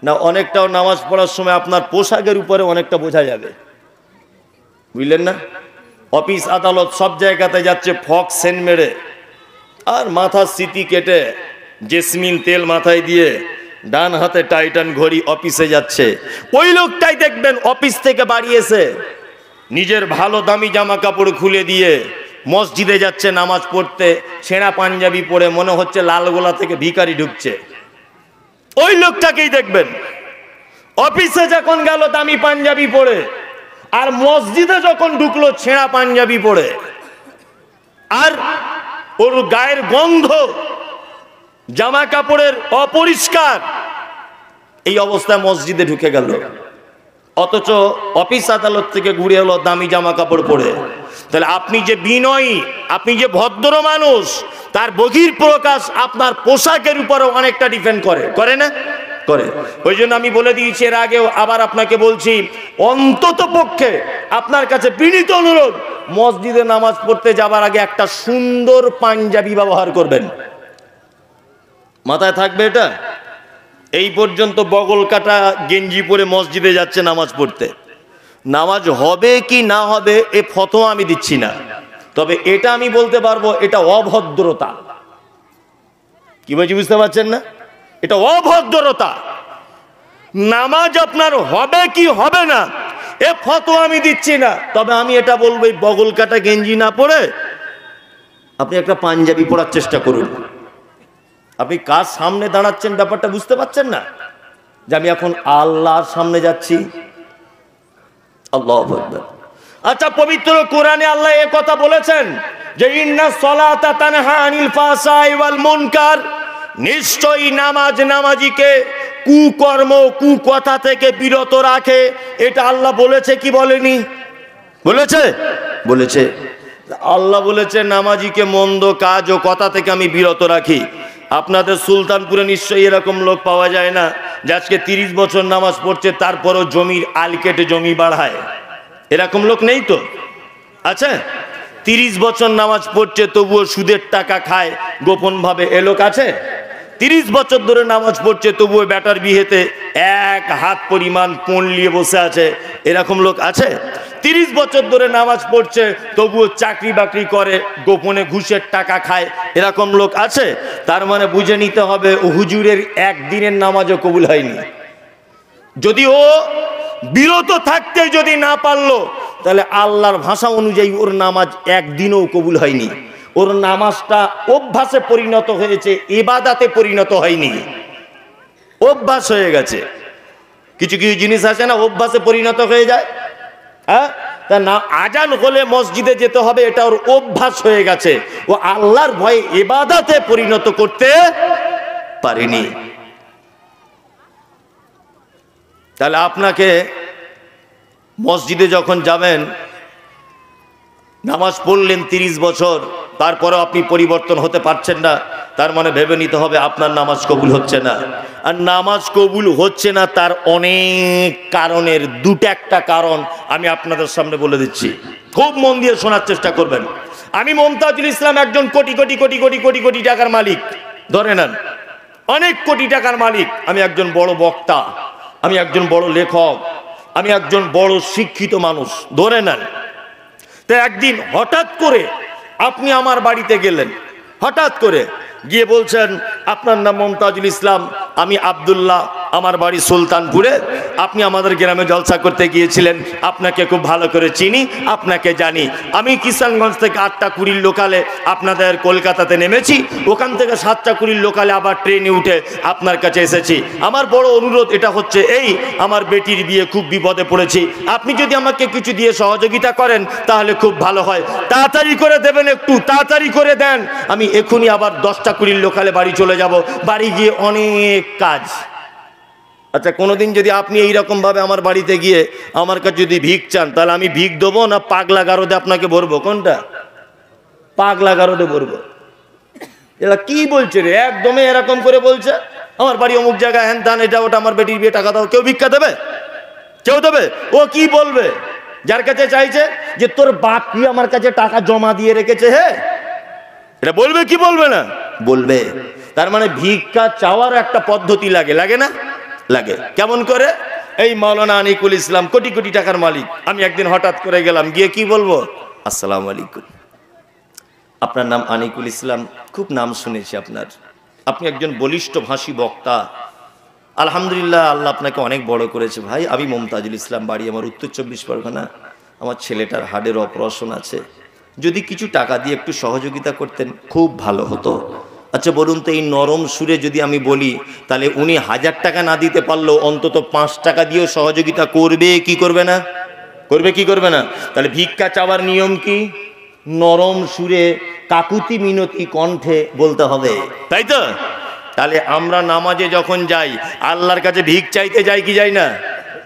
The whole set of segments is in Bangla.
না অনেকটাও নামাজ পড়ার সময় আপনার পোশাকের উপরে অনেকটা বোঝা যাবে, বুঝলেন না? অফিস আদালত সব জায়গাতে যাচ্ছে ফক সেন মেরে, আর মাথার স্মৃতি কেটে জেসমিন তেল মাথায় দিয়ে ডান হাতে টাইটান ঘড়ি অফিসে যাচ্ছে। ওই লোকটাই দেখবেন অফিস থেকে বাড়ি এসে নিজের ভালো দামি জামা কাপড় খুলে দিয়ে মসজিদে যাচ্ছে নামাজ পড়তে, ছেঁড়া পাঞ্জাবি পরে, মনে হচ্ছে লালগোলা থেকে ভিখারি ঢুকছে। ওই লোকটাকেই দেখবেন অফিসে যখন গেল দামি পাঞ্জাবি পরে, আর মসজিদে যখন ঢুকলো ছেঁড়া পাঞ্জাবি পরে, আর ওর গায়ের গন্ধ, জামা কাপড়ের অপরিষ্কার, এই অবস্থায় মসজিদে ঢুকে গেল। অথচ অফিস আদালত থেকে ঘুরে এলো দামি জামা কাপড় পরে। তাহলে আপনি যে বিনয়ী, আপনি যে ভদ্র মানুষ, তার বহির প্রকাশ আপনার পোশাকের উপরও অনেকটা ডিপেন্ড করে, করে না? করে। ওই জন্য আমি বলে দিয়েছি এর আগেও, আবার আপনাকে বলছি, অন্তত পক্ষে আপনার কাছে বিনীত অনুরোধ, মসজিদে নামাজ পড়তে যাবার আগে একটা সুন্দর পাঞ্জাবি ব্যবহার করবেন। মাথায় থাকবে এটা। এই পর্যন্ত বগল কাটা গেঞ্জি পরে মসজিদে যাচ্ছে নামাজ পড়তে। নামাজ হবে কি না হবে এ ফতোয়া আমি দিচ্ছি না, তবে এটা আমি বলতে পারবো এটা অভদ্রতা। কি বলছি বুঝতে পারছেন না? এটা অভদ্রতা। নামাজ আপনার হবে কি হবে না এ ফতোয়া আমি দিচ্ছি না, তবে আমি এটা বলবো এই বগল কাটা গেঞ্জি না পরে আপনি একটা পাঞ্জাবি পরার চেষ্টা করুন। আপনি কার সামনে দাঁড়াচ্ছেন ব্যাপারটা বুঝতে পারছেন না, যে আমি এখন আল্লাহর সামনে যাচ্ছি। আল্লাহু আকবার। আচ্ছা, পবিত্র কোরআনে আল্লাহ এ কথা বলেছেন যে ইন্নাস সালাতা তানহা আনিল ফাহশাই ওয়াল মুনকার, নিশ্চয়ই নামাজ নামাজিকে কুকর্ম কুকথা থেকে বিরত রাখে। এটা আল্লাহ বলেছে কি বলেনি? বলেছে, বলেছে। আল্লাহ বলেছে নামাজিকে মন্দ কাজ ও কথা থেকে আমি বিরত রাখি। আপনাদের সুলতানপুরে নিশ্চয়ই এরকম লোক পাওয়া যায় না যে আজকে 30 বছর নামাজ পড়ছে তারপরও জমির আল কেটে জমি বাড়ায়। এরকম লোক নেই তো? আচ্ছা, 30 বছর নামাজ পড়ছে তবুও সুদের টাকা খায় গোপন ভাবে, এ লোক আছে? 30 বছর ধরে নামাজ পড়ছে তবুও বেটার বিয়েতে 1 হাত পরিমাণ পণ নিয়ে বসে আছে, এরকম লোক আছে? 30 বছর ধরে নামাজ পড়ছে তবুও চাকরি বাকরি করে গোপনে ঘুষের টাকা খায়, এরকম লোক আছে? তার মানে বুঝে নিতে হবে ও হুজুরের একদিনের নামাজও কবুল হয়নি। যদি ও বিরত থাকতে যদি না পারলো, তাহলে আল্লাহর ভাষা অনুযায়ী ওর নামাজ একদিনও কবুল হয়নি। ওর নামাজটা অভ্যাসে পরিণত হয়েছে, ইবাদতে পরিণত হয়নি, অভ্যাস হয়ে গেছে। কিছু কিছু জিনিস আছে না অভ্যাসে পরিণত হয়ে যায়। হ্যাঁ, তা না আজান হলে মসজিদে যেতে হবে, এটা ওর অভ্যাস হয়ে গেছে, ও আল্লাহর ভয়ে ইবাদতে পরিণত করতে পারেনি। তাহলে আপনাকে মসজিদে যখন যাবেন, নামাজ পড়লেন 30 বছর, তারপরে আপনি পরিবর্তন হতে পারছেন না, তার মানে ভেবে নিতে হবে আপনার নামাজ কবুল হচ্ছে না। আর নামাজ কবুল হচ্ছে না তার অনেক কারণের দুটো একটা কারণ আমি আপনাদের সামনে বলে দিচ্ছি, খুব মন দিয়ে শোনার চেষ্টা করবেন। আমি মমতাজুল ইসলাম একজন কোটি কোটি কোটি কোটি কোটি কোটি টাকার মালিক, ধরে নেন অনেক কোটি টাকার মালিক। আমি একজন বড় বক্তা, আমি একজন বড় লেখক, আমি একজন বড় শিক্ষিত মানুষ, ধরে নেন। তো একদিন হঠাৎ করে আপনি আমার বাড়িতে গেলেন, হঠাৎ করে গিয়ে বলছেন আপনার নাম মমতাজুল ইসলাম, আমি আব্দুল্লাহ, আমার বাড়ি সুলতানপুরে, আপনি আমাদের গ্রামে জলসা করতে গিয়েছিলেন, আপনাকে খুব ভালো করে চিনি, আপনাকে জানি। আমি কিষানগঞ্জ থেকে 8টা 20 লোকালে আপনাদের কলকাতাতে নেমেছি, ওখান থেকে 7টা 20 লোকালে আবার ট্রেনে উঠে আপনার কাছে এসেছি। আমার বড় অনুরোধ এটা হচ্ছে এই, আমার বেটির বিয়ে খুব বিপদে পড়েছি, আপনি যদি আমাকে কিছু দিয়ে সহযোগিতা করেন তাহলে খুব ভালো হয়, তাড়াতাড়ি করে দেবেন, একটু তাড়াতাড়ি করে দেন, আমি এখনই আবার 10টা 20 লোকালে বাড়ি চলে যাব, বাড়ি গিয়ে অনেক কাজ। আচ্ছা, কোনোদিন যদি আপনি এইরকম ভাবে আমার বাড়িতে গিয়ে আমার কাছে যদি ভিক চান, তাহলে আমি ভিক দেবো না পাগলা গারদে আপনাকে ভরবো? কোনটা? পাগলা গারদে ভরবো। এরা কি বলছে রে, একদমই এরকম করে বলছে আমার বাড়ি অমুক জায়গায়, হ্যান ত্যান, এটা ওটা, আমার বেটির বিয়ে, টাকা দাও। কেউ ভিক্ষা দেবে? কেউ দেবে? ও কি বলবে যার কাছে চাইছে যে তোর বাপ কি আমার কাছে টাকা জমা দিয়ে রেখেছে? হে, এটা বলবে কি বলবে না? বলবে। তার মানে ভিক্ষা চাওয়ার একটা পদ্ধতি লাগে, লাগে না? লাগে। কেমন করে? এই মাওলানা আনিকুল ইসলাম কোটি কোটি টাকার মালিক, আমি একদিন হঠাৎ করে গেলাম, গিয়ে কি বলবো, আসসালামু আলাইকুম, আপনার নাম আনিকুল ইসলাম, খুব নাম শুনেছি আপনার, আপনি একজন বলিষ্ঠ ভাষী বক্তা, আলহামদুলিল্লাহ আল্লাহ আপনাকে অনেক বড় করেছে। ভাই আমি মমতাজুল ইসলাম, বাড়ি আমার উত্তর 24 পরগনা, আমার ছেলেটার হার্টের অপারেশন আছে, যদি কিছু টাকা দিয়ে একটু সহযোগিতা করতেন খুব ভালো হতো। আচ্ছা বলুন তো, এই নরম সুরে যদি আমি বলি, তাহলে উনি 1000 টাকা না দিতে পারলেও অন্তত 5 টাকা দিয়েও সহযোগিতা করবে কি করবে না? করবে কি করবে না? তাহলে ভিক্ষা চাওয়ার নিয়ম কি? নরম সুরে কাকুতি মিনতি কণ্ঠে বলতে হবে, তাই তো? তাহলে আমরা নামাজে যখন যাই, আল্লাহর কাছে ভিক চাইতে যাই কি যাই না?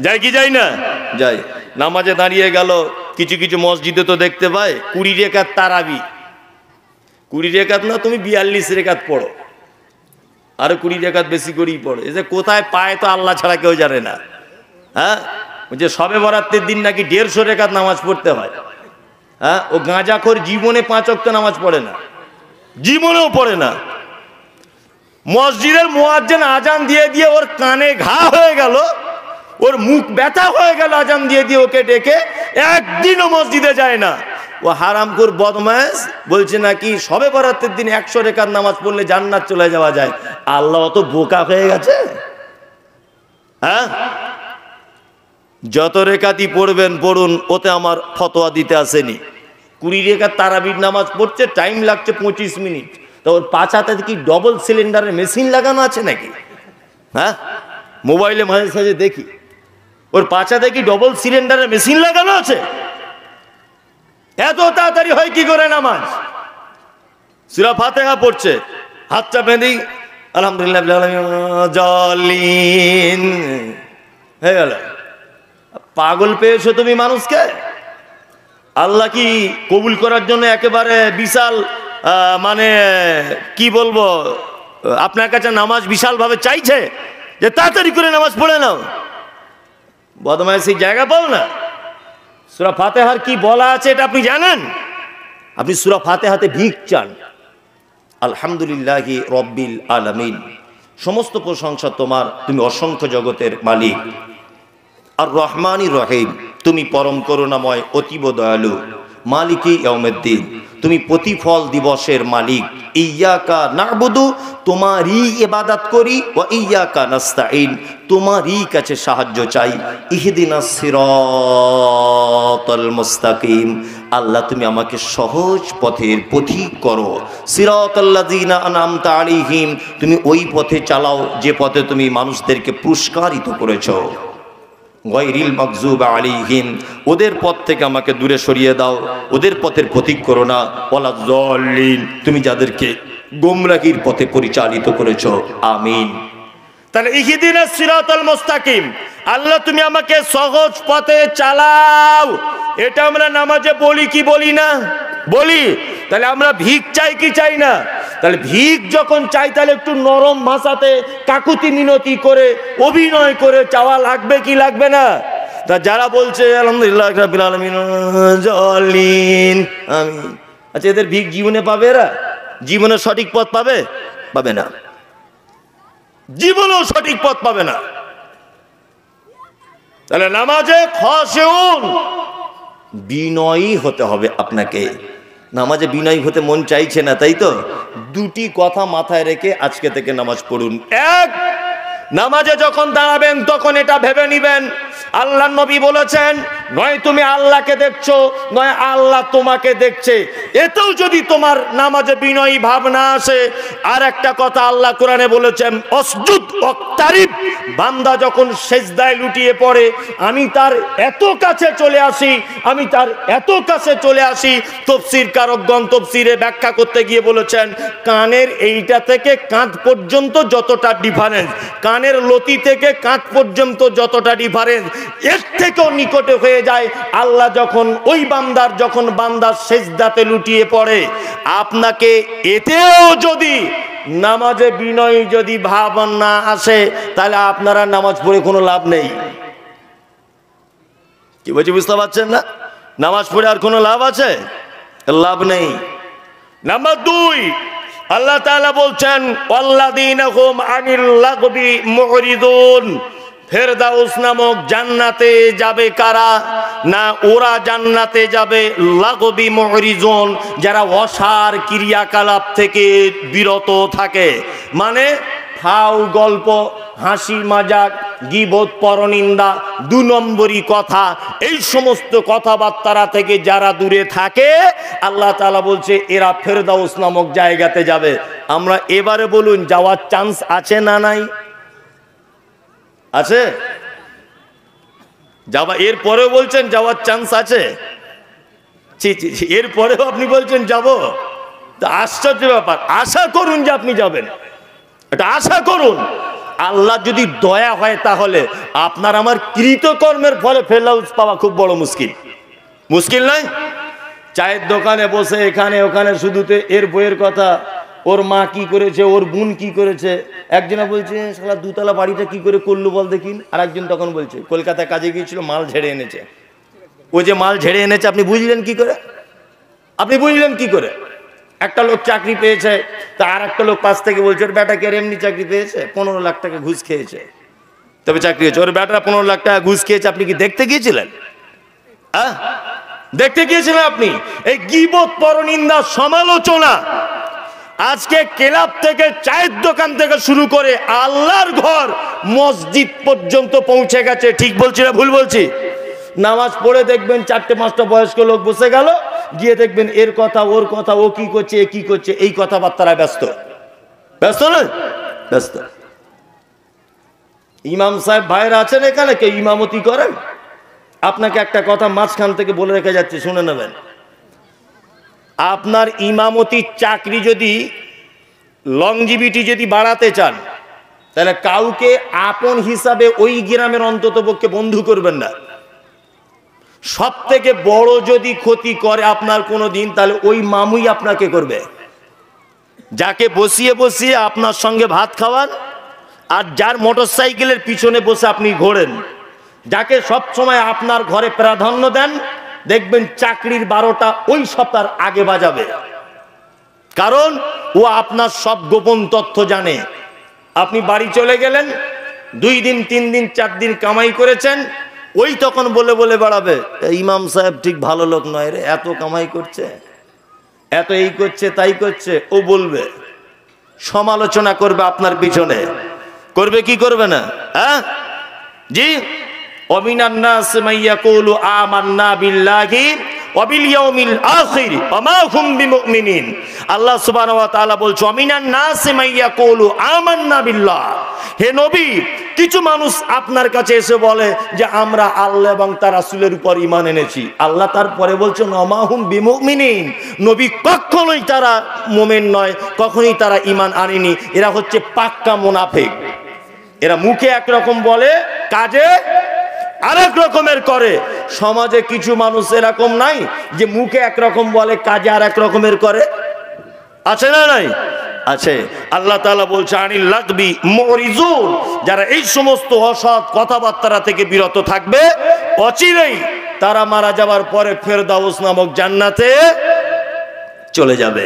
যাই কি যাই না? যাই। নামাজে দাঁড়িয়ে গেল, কিছু কিছু মসজিদে তো দেখতে পাই 20 রেকাত তারাবি, 20 রেকাত না, তুমি 42 রেকাত পড়ো, আরো 20 রেকাত বেশি করেই পড়ো। এই যে কোথায় পায় তো আল্লাহ ছাড়া কেউ জানে না। হ্যাঁ, যে সবে বরাতের দিন নাকি 150 রেকাত নামাজ পড়তে হয়। হ্যাঁ, ও গাঁজাখোর জীবনে 5 ওয়াক্ত নামাজ পড়ে না, জীবনেও পড়ে না। মসজিদের মুয়াজ্জিন আজান দিয়ে দিয়ে ওর কানে ঘা হয়ে গেল, ওর মুখ ব্যথা হয়ে গেল আজান দিয়ে দিয়ে ওকে ডেকে, একদিনও মসজিদে যায় না। ও হারামখোর বদমাশ বলছে নাকি সবে বরাতের দিন 100 রেকাত নামাজ পড়লে জান্নাত চলে যাওয়া যায়। আল্লাহ অত বোকা হয়ে গেছে? হ্যাঁ, যত রেকাতই পড়বেন পড়ুন, ওতে আমার ফতোয়া দিতে আসেনি। 20 রেকাত তারাবির নামাজ পড়ছে, টাইম লাগছে 25 মিনিট, তো ওর পাছাতে কি ডবল সিলিন্ডারের মেশিন লাগানো আছে নাকি? হ্যাঁ, মোবাইলে মাঝে সাঝে দেখি, ওর পাছাতে কি ডবল সিলিন্ডারের মেশিন লাগানো আছে? এত তাড়াতাড়ি হয় কি করে নামাজ? সূরা ফাতিহা পড়ছে, হাতটা বেঁধে আলহামদুলিল্লাহ জালিন হয়ে গেল। পাগল পেয়েছো তুমি মানুষকে? আল্লাহ কি কবুল করার জন্য একেবারে বিশাল মানে কি বলবো, আপনার কাছে নামাজ বিশাল ভাবে চাইছে যে তাড়াতাড়ি করে নামাজ পড়ে নাও? বদমাইশির জায়গা পাও না। সূরা ফাতিহার কি বলা আছে এটা আপনি জানেন? আপনি সূরা ফাতিহাতে ভিক চান, আলহামদুলিল্লাহি রব্বিল আলামিন, সমস্ত প্রশংসা তোমার, তুমি অসংখ্য জগতের মালিক। আর রহমানির রহিম, তুমি পরম করুণাময় অতীব দয়ালু। মালিকি ইয়াউমিদ্দিন, তুমি প্রতিফল দিবসের মালিক। ইয়্যাকা না'বুদু, তোমারই ইবাদত করি, ওয়া ইয়্যাকা নাস্তাঈন, তোমারই কাছে সাহায্য চাই। ইহদিনাস সিরাতাল মুস্তাকিম, আল্লাহ তুমি আমাকে সহজ পথের পথিক করো। সিরাতাল্লাযীনা আনআমতা আলাইহিম, তুমি ওই পথে চালাও যে পথে তুমি মানুষদেরকে পুরস্কারিত করেছো। গায়রিল মাগযুব আলাইহিম, ওদের পথ থেকে আমাকে দূরে সরিয়ে দাও, ওদের পথের পথিক করো না। ওয়ালাদ যাল্লিন, তুমি যাদেরকে গোমরাহির পথে পরিচালিত করেছো, আমিন। তাহলে ইহদিনাস সিরাতাল মুস্তাকিম, আল্লাহ তুমি আমাকে সহজ পথে চালাও, এটা আমরা নামাজে বলি কি বলি না? বলি। তাহলে আমরা ভিক চাই কি চাই না? তাহলে ভিক যখন চাই, তাহলে একটু নরম ভাষাতে কাকুতি মিনতি করে অভিনয় করে চাওয়া লাগবে কি লাগবে না? তা যারা বলছে আলহামদুলিল্লাহ রাব্বিল আলামিন জালিন আমিন, আচ্ছা এদের ভিক জীবনে পাবে? এরা জীবনে সঠিক পথ পাবে? পাবে না, জীবনেও সঠিক পথ পাবে না। তাহলে নামাজে খাশিউন, বিনয়ী হতে হবে আপনাকে। নামাজে বিনয়ী হতে মন চাইছে না, তাই তো? দুটি কথা মাথায় রেখে আজকে থেকে নামাজ পড়ুন। এক, নামাজে যখন দাঁড়াবেন তখন এটা ভেবে নিবেন, আল্লাহর নবী বলেছেন, নয় তুমি আল্লাহকে দেখছো, নয় আল্লাহ তোমাকে দেখছে। এতেও যদি তোমার নামাজে বিনয়ী ভাবনা আসে, আর একটা কথা আল্লাহ কোরআনে বলেছেন, অসজুদ ওয়াক্তারিব, বান্দা যখন সেজদায় লুটিয়ে পড়ে আমি তার এত কাছে চলে আসি, আমি তার এত কাছে চলে আসি। তাফসীর কারকগণ তাফসীরে ব্যাখ্যা করতে গিয়ে বলেছেন, কানের এইটা থেকে কাঁধ পর্যন্ত যতটা ডিফারেন্স, কানের লতি থেকে কাঁধ পর্যন্ত যতটা ডিফারেন্স, এর থেকেও নিকটে হয়ে যায় আল্লাহ যখন ওই বান্দার, যখন বান্দার সেজদাতে লুটিয়ে পড়ে। আপনাকে এতেও যদি নামাজে বিনয় যদি ভাব না আসে, তাহলে আপনারা নামাজ পড়ে কোনো লাভ নেই। কি বলছি বুঝতে পারছেন না? নামাজ পড়ে আর কোনো লাভ আছে? লাভ নেই। নাম্বার 2, আল্লাহ তাআলা বলছেন ওয়াল্লাযীনা হুম আনিল লাগবি মুরিদুন, ফেরদাউস নামক জান্নাতে যাবে কারা? না ওরা জান্নাতে যাবে লাগবি মুহরিজুন, যারা অসার ক্রিয়াকলাপ থেকে বিরত থাকে, মানে ফাও গল্প, হাসি মজাক, গীবত, পরনিন্দা, 2 নম্বরী কথা, এই সমস্ত কথাবার্তা থেকে যারা দূরে থাকে, আল্লাহ তাআলা বলছে এরা ফেরদাউস নামক জায়গাতে যাবে। আমরা এবারে বলুন যাওয়ার চান্স আছে না নাই? আছে? যাওয়া, এরপরেও বলছেন যাওয়ার চান্স আছে? এরপরেও আপনি বলছেন যাব? তা আশ্চর্য ব্যাপার। আশা করুন যে আপনি যাবেন, এটা আশা করুন। আল্লাহ যদি দয়া হয় তাহলে আপনার আমার কৃতকর্মের ফলে ফেরদাউস পাওয়া খুব বড় মুশকিল। মুশকিল নয়? চায়ের দোকানে বসে এখানে ওখানে শুধুতে এর বইয়ের কথা, ওর মা কি করেছে, ওর বোন কি করেছে। একজনে বলছে শালা 2 তলা বাড়িটা কি করে করলো বল দেখিন। আর একজন তখন বলছে কলকাতায় কাজে গিয়েছিল, মাল ঝেড়ে এনেছে। ও যে মাল ঝেড়ে এনেছে আপনি বুঝলেন কি করে? আপনি বুঝলেন কি করে? একটা লোক চাকরি পেয়েছে, তা আর একটা লোক পাশ থেকে বলছে ওর বেটা কে এমনি চাকরি পেয়েছে, 15 লাখ টাকা ঘুষ খেয়েছে, তবে চাকরি হয়েছে। ওর বেটা 15 লাখ টাকা ঘুষ খেয়েছে, আপনি কি দেখতে গিয়েছিলেন? দেখতে গিয়েছিলেন আপনি? এই গীবত, পরনিন্দা, সমালোচনা আজকে ক্লাব থেকে, চায়ের দোকান থেকে শুরু করে আল্লাহর ঘর, মসজিদ পর্যন্ত পৌঁছে গেছে। ঠিক বলছি না ভুল বলছি? নামাজ পড়ে দেখবেন 4-5টা বয়স্ক লোক বসে গেল, গিয়ে দেখবেন এর কথা ওর কথা, ও কি করছে এ কি করছে, এই কথাবার্তায় ব্যস্ত। ব্যস্ত নয়? ব্যস্ত। ইমাম সাহেব ভাইরা আছেন এখানে, কেউ ইমামতি করেন? আপনাকে একটা কথা মাঝখান থেকে বলে রেখে যাচ্ছে, শুনে নেবেন। আপনার ইমামতির চাকরি যদি, লংজিভিটি যদি বাড়াতে চান, তাহলে কাউকে আপন হিসাবে ওই গ্রামের অন্তত পক্ষে বন্ধু করবেন না। সব থেকে বড় যদি ক্ষতি করে আপনার কোনো দিন, তাহলে ওই মামুই আপনাকে করবে, যাকে বসিয়ে বসিয়ে আপনার সঙ্গে ভাত খাওয়ান, আর যার মোটর সাইকেলের পিছনে বসে আপনি ঘোরেন, যাকে সব সময় আপনার ঘরে প্রাধান্য দেন, দেখবেন চাকরির 12টা ওই সপ্তাহের আগে বাজাবে। কারণ ও আপনার সব গোপন তথ্য জানে। আপনি বাড়ি চলে গেলেন, 2 দিন 3 দিন 4 দিন কামাই করেছেন, ওই তখন বলে বলে বেড়াবে ইমাম সাহেব ঠিক ভালো লোক নয় রে, এত কামাই করছে, এত এই করছে তাই করছে। ও বলবে, সমালোচনা করবে আপনার পিছনে। করবে কি করবে না? হ্যাঁ জি। ওমিনান নাস মাইয়াকুলু আমান্না বিল্লাহি ওয়া বিল ইয়াউমিল আখির ওয়া মা হুম বিমুমিনিন। আল্লাহ সুবহানাহু ওয়া তাআলা বলছে ওমিনান নাস মাইয়াকুলু আমান্না বিল্লাহ। হে নবী, কিছু মানুষ আপনার কাছে এসে বলে যে আমরা আল্লাহ এবং তার রাসূলের উপর ঈমান এনেছি। আল্লাহ তারপরে বলছেন ওয়া মা হুম বিমুমিনিন। নবী কখনোই তারা মুমিন নয়, কখনোই তারা ঈমান আনেনি। এরা হচ্ছে পাক্কা মুনাফিক। এরা মুখে একরকম বলে, কাজে আরেক রকমের করে। সমাজে কিছু মানুষ এরকম নাই যে মুখে একরকম বলে, কাজে আরেক রকমের করে? আছে না নাই? আছে। আল্লাহ তাআলা বলছে আনিল লাগবি মুরিজুন, যারা এই সমস্ত অসৎ কথাবার্তা থেকে বিরত থাকবে, অচিরেই তারা মারা যাবার পরে ফেরদাউস নামক জান্নাতে চলে যাবে।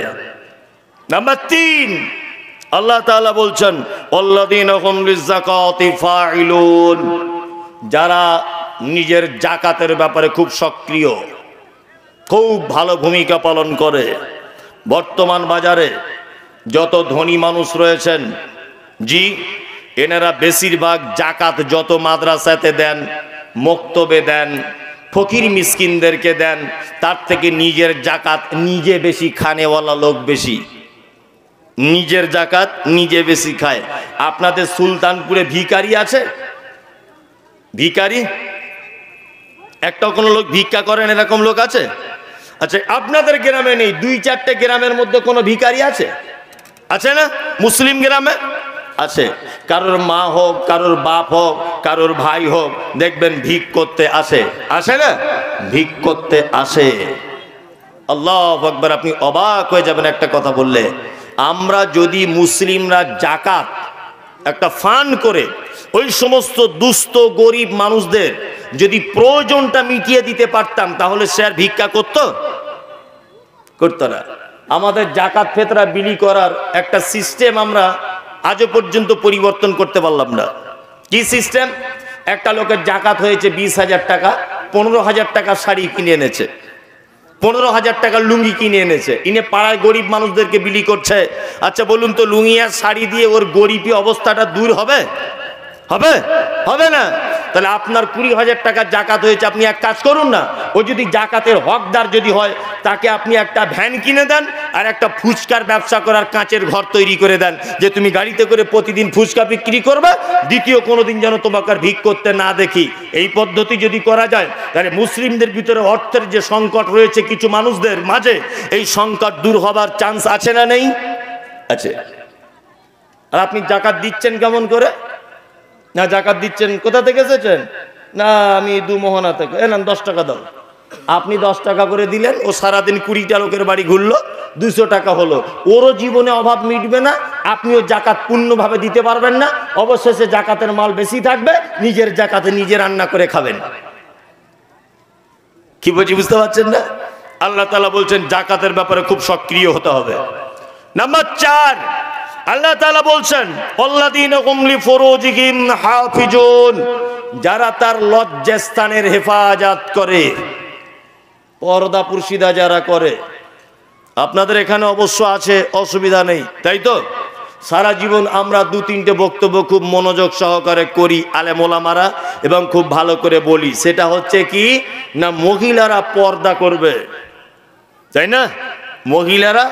নাম্বার 3, আল্লাহ তাআলা বলছেন আল্লাযীনা হুম লিযাকাতি ফাইলুন, যারা নিজের জাকাতের ব্যাপারে খুব সক্রিয়, খুব ভালো ভূমিকা পালন করে। বর্তমান বাজারে যত ধনী মানুষ রয়েছেন, জি, এনারা বেশিরভাগ জাকাত যত মাদ্রাসাতে দেন, মক্তবে দেন, ফকির মিসকিনদেরকে দেন, তার থেকে নিজের জাকাত নিজে বেশি খানেওয়ালা লোক বেশি। নিজের জাকাত নিজে বেশি খায়। আপনাদের সুলতানপুরে ভিখারি আছে? ভিখারি একটা কোনো লোক ভিক্ষা করেন এরকম লোক আছে? আচ্ছা, আপনাদের গ্রামে নেই, 2-4টে গ্রামের মধ্যে কোনো ভিখারি আছে? আছে না? মুসলিম গ্রামে আছে। কারোর মা হোক, কারোর বাপ হোক, কারোর ভাই হোক, দেখবেন ভিক করতে আসে। আসে না? ভিক করতে আসে। আল্লাহু আকবার। আপনি অবাক হয়ে যাবেন একটা কথা বললে। আমরা যদি মুসলিমরা জাকাত একটা ফান্ড করে ওই সমস্ত দুস্থ গরিব মানুষদের যদি প্রয়োজনটা মিটিয়ে দিতে পারতাম, তাহলে সে আর ভিক্ষা করতো না। আমাদের জাকাত ফেতরা বিলি করার একটা সিস্টেম আমরা আজও পর্যন্ত পরিবর্তন করতে পারলাম না। কি সিস্টেম? একটা লোকের জাকাত হয়েছে 20,000 টাকা, 15,000 টাকার শাড়ি কিনে এনেছে, 15,000 টাকার লুঙ্গি কিনে এনেছে, ইনে পাড়ায় গরিব মানুষদেরকে বিলি করছে। আচ্ছা বলুন তো, লুঙ্গি আর শাড়ি দিয়ে ওর গরিবী অবস্থাটা দূর হবে? হবে? হবে না। তাহলে আপনার 20,000 টাকার জাকাত হয়েছে, আপনি এক কাজ করুন না, ও যদি জাকাতের হকদার যদি হয়, তাকে আপনি একটা ভ্যান কিনে দেন আর একটা ফুচকার ব্যবসা করার কাঁচের ঘর তৈরি করে দেন, যে তুমি গাড়িতে করে প্রতিদিন ফুচকা বিক্রি করবে, দ্বিতীয় কোনোদিন যেন তোমাকে আর ভিক করতে না দেখি। এই পদ্ধতি যদি করা যায়, তাহলে মুসলিমদের ভিতরে অর্থের যে সংকট রয়েছে কিছু মানুষদের মাঝে, এই সংকট দূর হবার চান্স আছে না নেই? আছে। আর আপনি জাকাত দিচ্ছেন কেমন করে? না জাকাত দিচ্ছেন কোথা থেকে এসেছেন? না আমি 2 মোহনা থেকে। না 10 টাকা দাও। আপনি 10 টাকা করে দিলেন, ও সারাদিন 20টা লোকের বাড়ি ঘুরলো, 200 টাকা হলো। ওরও জীবনে অভাব মিটবে না, আপনিও জাকাত পূর্ণভাবে দিতে পারবেন না, অবশেষে জাকাতের মাল বেশি থাকবে, নিজের জাকাতে নিজে রান্না করে খাবেন। কি বলছি বুঝতে পারছেন না? আল্লাহ তাআলা বলছেন জাকাতের ব্যাপারে খুব সক্রিয় হতে হবে। নাম্বার 4, আল্লাহ তাআলা বলছেন আল্লাযীনা হুম লিফুরুজিহিম হাফিজুন, যারা তার লজ্জাস্থানের হেফাজত করে, পর্দা পুরুষিদা যারা করে। আপনাদের এখানে অবশ্য আছে, অসুবিধা নেই, তাই তো? সারা জীবন আমরা 2-3টে বক্তব্য খুব মনোযোগ সহকারে করি আলেম ওলামারা, এবং খুব ভালো করে বলি। সেটা হচ্ছে কি না, মহিলারা পর্দা করবে, তাই না? মহিলারা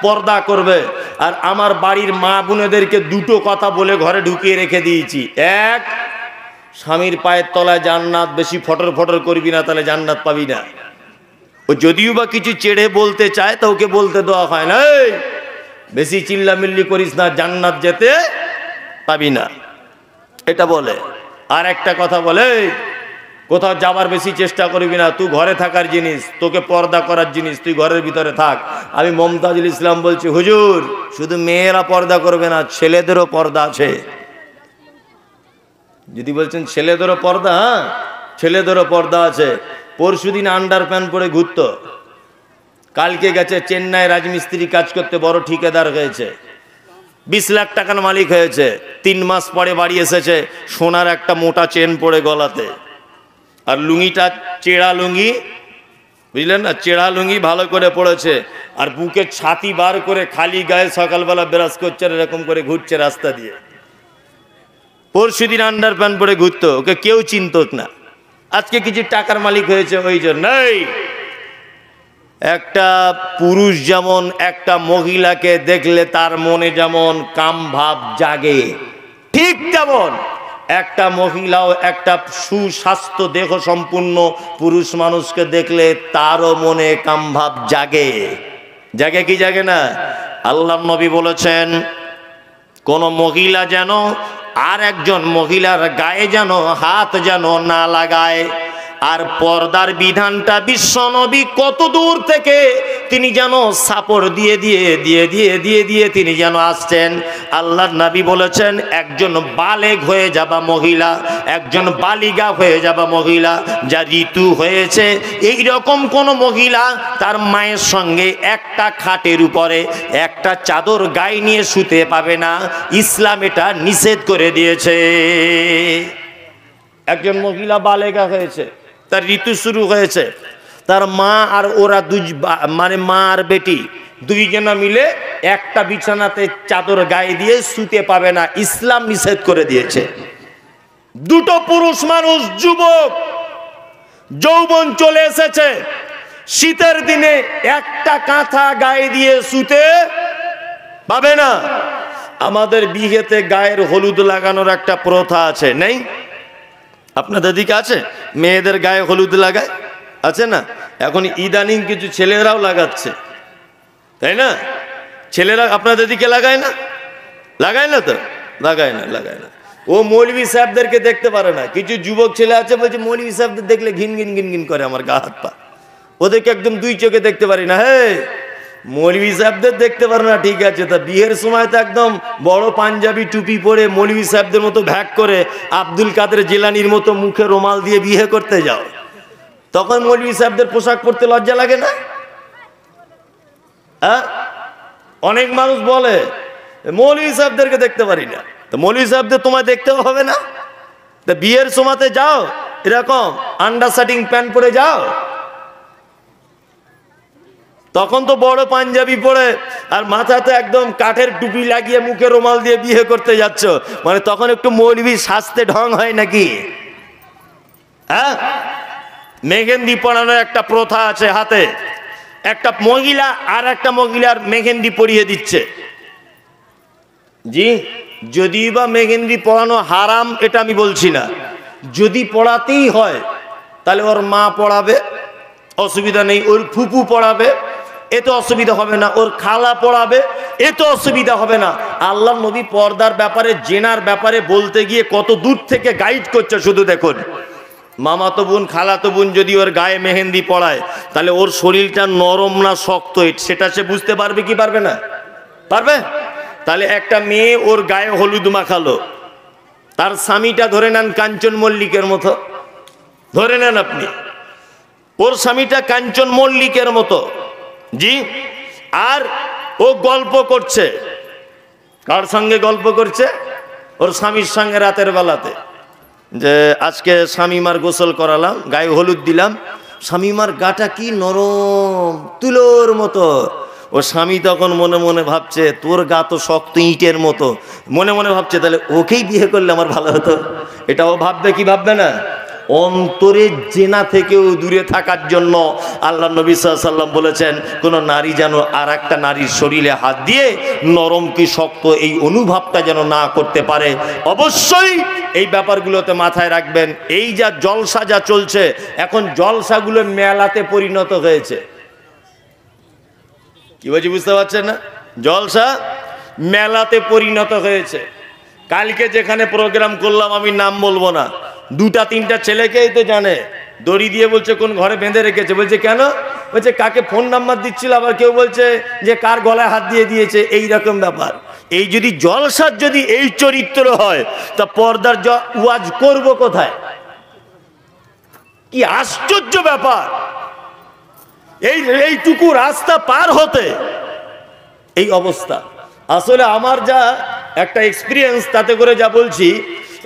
পর্দা করবে। আর আমার বাড়ির মা বোনেদেরকে 2টো কথা বলে ঘরে ঢুকিয়ে রেখে দিয়েছি। 1, স্বামীর পায়ের তলায় জান্নাত, বেশি ফটর ফটর করবি না, তাহলে জান্নাত পাবি না। ও যদিও বা কিছু চেড়ে বলতে চায়, তা ওকে বলতে দেওয়া হয় না, এই বেশি চিল্লামিল্লি করিস না, জান্নাত যেতে পাবি না, এটা বলে। আর একটা কথা বলে, কোথাও যাবার বেশি চেষ্টা করবি না, তুই ঘরে থাকার জিনিস, তোকে পর্দা করার জিনিস, তুই ঘরের ভিতরে থাক। আমি মমতাজুল ইসলাম বলছি, হুজুর শুধু মেয়েরা পর্দা করবে না, ছেলেদেরও পর্দা আছে। যদি বলছেন ছেলেদেরও পর্দা, হ্যাঁ ছেলেদেরও পর্দা আছে। পরশুদিন আন্ডার প্যান্ট পরে ঘুরতো, কালকে গেছে চেন্নাই রাজমিস্ত্রি কাজ করতে, বড় ঠিকাদার হয়েছে, 20 লাখ টাকার মালিক হয়েছে। 3 মাস পরে বাড়ি এসেছে, সোনার একটা মোটা চেন পরে গলাতে, আর লুঙ্গিটা চেড়া লুঙ্গি, বুঝলেন না, চেড়া লুঙ্গি ভালো করে পড়েছে, আর বুকে ছাতি বার করে খালি গায়ে সকালবেলা ব্রাশ করছে, এরকম করে ঘুরছে রাস্তা দিয়ে। পরশুদিন আন্ডার প্যান্ট পরে ঘুরতো, ওকে কেউ চিনত না। আজকে কিছু টাকার মালিক হয়েছে, ওই জন্যই। একটা পুরুষ যেমন একটা মহিলাকে দেখলে তার মনে যেমন কাম ভাব জাগে, ঠিক তেমন একটা মহিলাও একটা সুস্বাস্থ্য দেহ সম্পূর্ণ পুরুষ মানুষকে দেখলে তারও মনে কাম ভাব জাগে। জাগে কি জাগে না? আল্লাহর নবী বলেছেন, কোন মহিলা যেন আর একজন মহিলার গায়ে যেন হাত যেন না লাগায়। আর পর্দার বিধানটা বিশ্বনবী কত দূর থেকে তিনি যেন সাপোর্ট দিয়ে দিয়ে দিয়ে দিয়ে দিয়ে দিয়ে তিনি যেন আসছেন। আল্লাহর নবী বলেছেন, একজন বালেগ হয়ে যাবা মহিলা, একজন বালিগা হয়ে যাবা মহিলা, যা ঋতু হয়েছে, এই রকম কোন মহিলা তার মায়ের সঙ্গে একটা খাটের উপরে একটা চাদর গায়ে নিয়ে শুতে পাবে না। ইসলাম এটা নিষেধ করে দিয়েছে। একজন মহিলা বালেগা হয়েছে, তার ঋতু শুরু হয়েছে, তার মা আর ওরা মানে মা আর বেটি দুইজনা মিলে একটা বিছানাতে চাদর গায়ে দিয়ে শুতে পাবে না, ইসলাম নিষেধ করে দিয়েছে। 2টো পুরুষ মানুষ, যুবক, যৌবন চলে এসেছে, শীতের দিনে একটা কাঁথা গায়ে দিয়ে শুতে পাবে না। আমাদের বিয়েতে গায়ের হলুদ লাগানোর একটা প্রথা আছে, নেই? আপনাদের দিকে আছে? মেয়েদের গায়ে হলুদ লাগায়, আছে না? এখন ইদানিং কিছু ছেলেরাও লাগাচ্ছে, তাই না? ছেলেরা আপনাদের দিকে লাগায় না? লাগায় না তো? লাগায় না, লাগায় না। ও মৌলভী সাহেবদেরকে দেখতে পারে না। কিছু যুবক ছেলে আছে, বলছে মৌলভী সাহেবদের দেখলে ঘিন ঘিন ঘিন ঘিন করে আমার গা হাত পা, ওদেরকে একদম 2 চোখে দেখতে পারি না। হে, মৌলভী সাহেবদের দেখতে পারে না, ঠিক আছে, তা বিয়ের সময় তো একদম বড় পাঞ্জাবি টুপি পরে মৌলভী সাহেবদের মতো ভ্যাক করে আব্দুল কাদের জিলানির মতো মুখে রুমাল দিয়ে বিয়ে করতে যাও, তখন মৌলভী সাহেবদের পোশাক পরতে লজ্জা লাগে না? হ্যাঁ, অনেক মানুষ বলে মৌলভী সাহেবদেরকে দেখতে পারি না। তো মৌলভী সাহেবদের তোমায় দেখতেও হবে না, তা বিয়ের সময়তে যাও এরকম আন্ডারস্টার্টিং প্যান্ট পরে যাও? তখন তো বড় পাঞ্জাবি পরে আর মাথাতে একদম কাঠের টুপি লাগিয়ে মুখে রুমাল দিয়ে বিয়ে করতে যাচ্ছ, মানে তখন একটু মৌলবি সাজতে ঢং হয় নাকি? হ্যাঁ, মেহেন্দি পরানোর একটা প্রথা আছে, হাতে একটা মহিলা আর একটা মহিলার মেহেন্দি পরিয়ে দিচ্ছে। জি, যদি বা মেহেন্দি পরানো হারাম এটা আমি বলছি না, যদি পড়াতেই হয় তাহলে ওর মা পড়াবে, অসুবিধা নেই। ওর ফুপু পড়াবে, এতে অসুবিধা হবে না। ওর খালা পড়াবে, এতে অসুবিধা হবে না। আল্লাহ নবী পর্দার ব্যাপারে, জেনার ব্যাপারে বলতে গিয়ে কত দূর থেকে গাইড করছে শুধু দেখুন। মামাতো বোন, খালাতো বোন যদি ওর গায়ে মেহেন্দি পড়ায় তাহলে ওর শরীরটা নরম না শক্ত সেটা সে বুঝতে পারবে কি পারবে না? পারবে। তাহলে একটা মেয়ে ওর গায়ে হলুদ মাখালো, তার স্বামীটা ধরে নেন কাঞ্চন মল্লিকের মতো, ধরে নেন আপনি ওর স্বামীটা কাঞ্চন মল্লিকের মতো, জি, আর ও গল্প করছে। কার সঙ্গে গল্প করছে? ওর স্বামীর সঙ্গে রাতের বেলাতে, যে আজকে স্বামীমার গোসল করালাম, গায়ে হলুদ দিলাম, স্বামীমার গাটা কি নরম তুলোর মতো। ও স্বামী তখন মনে মনে ভাবছে তোর গা তো শক্ত ইটের মতো, মনে মনে ভাবছে তাহলে ওকেই বিয়ে করলে আমার ভালো হতো। এটাও ভাববে কি ভাববে না? অন্তরে জেনা থেকেও দূরে থাকার জন্য আল্লাহ নবী সাল্লাল্লাহু আলাইহি ওয়াসাল্লাম বলেছেন কোন নারী যেন আর একটা নারীর শরীরে হাত দিয়ে নরম কি শক্ত এই অনুভবটা যেন না করতে পারে। অবশ্যই এই ব্যাপারগুলোতে মাথায় রাখবেন। এই যা জলসা যা চলছে এখন, জলসাগুলো মেলাতে পরিণত হয়েছে। কি বলছি বুঝতে পারছেন না? জলসা মেলাতে পরিণত হয়েছে। কালকে যেখানে প্রোগ্রাম করলাম, আমি নাম বলবো না, দুটা তিনটা ছেলেকেই তো জানে, দড়ি দিয়ে বলছে কোন ঘরে বেঁধে রেখেছে। বলছে কেন? বলছে কাকে ফোন নাম্বার দিচ্ছিল, আবার কেউ বলছে যে কার গলায় হাত দিয়ে দিয়েছে, এই রকম ব্যাপার। এই যদি জলসার যদি এই চরিত্র হয় তা পর্দার ওয়াজ করব কোথায়? কি আশ্চর্য ব্যাপার! এইটুকু রাস্তা পার হতে এই অবস্থা। আসলে আমার যা একটা এক্সপিরিয়েন্স, তাতে করে যা বলছি,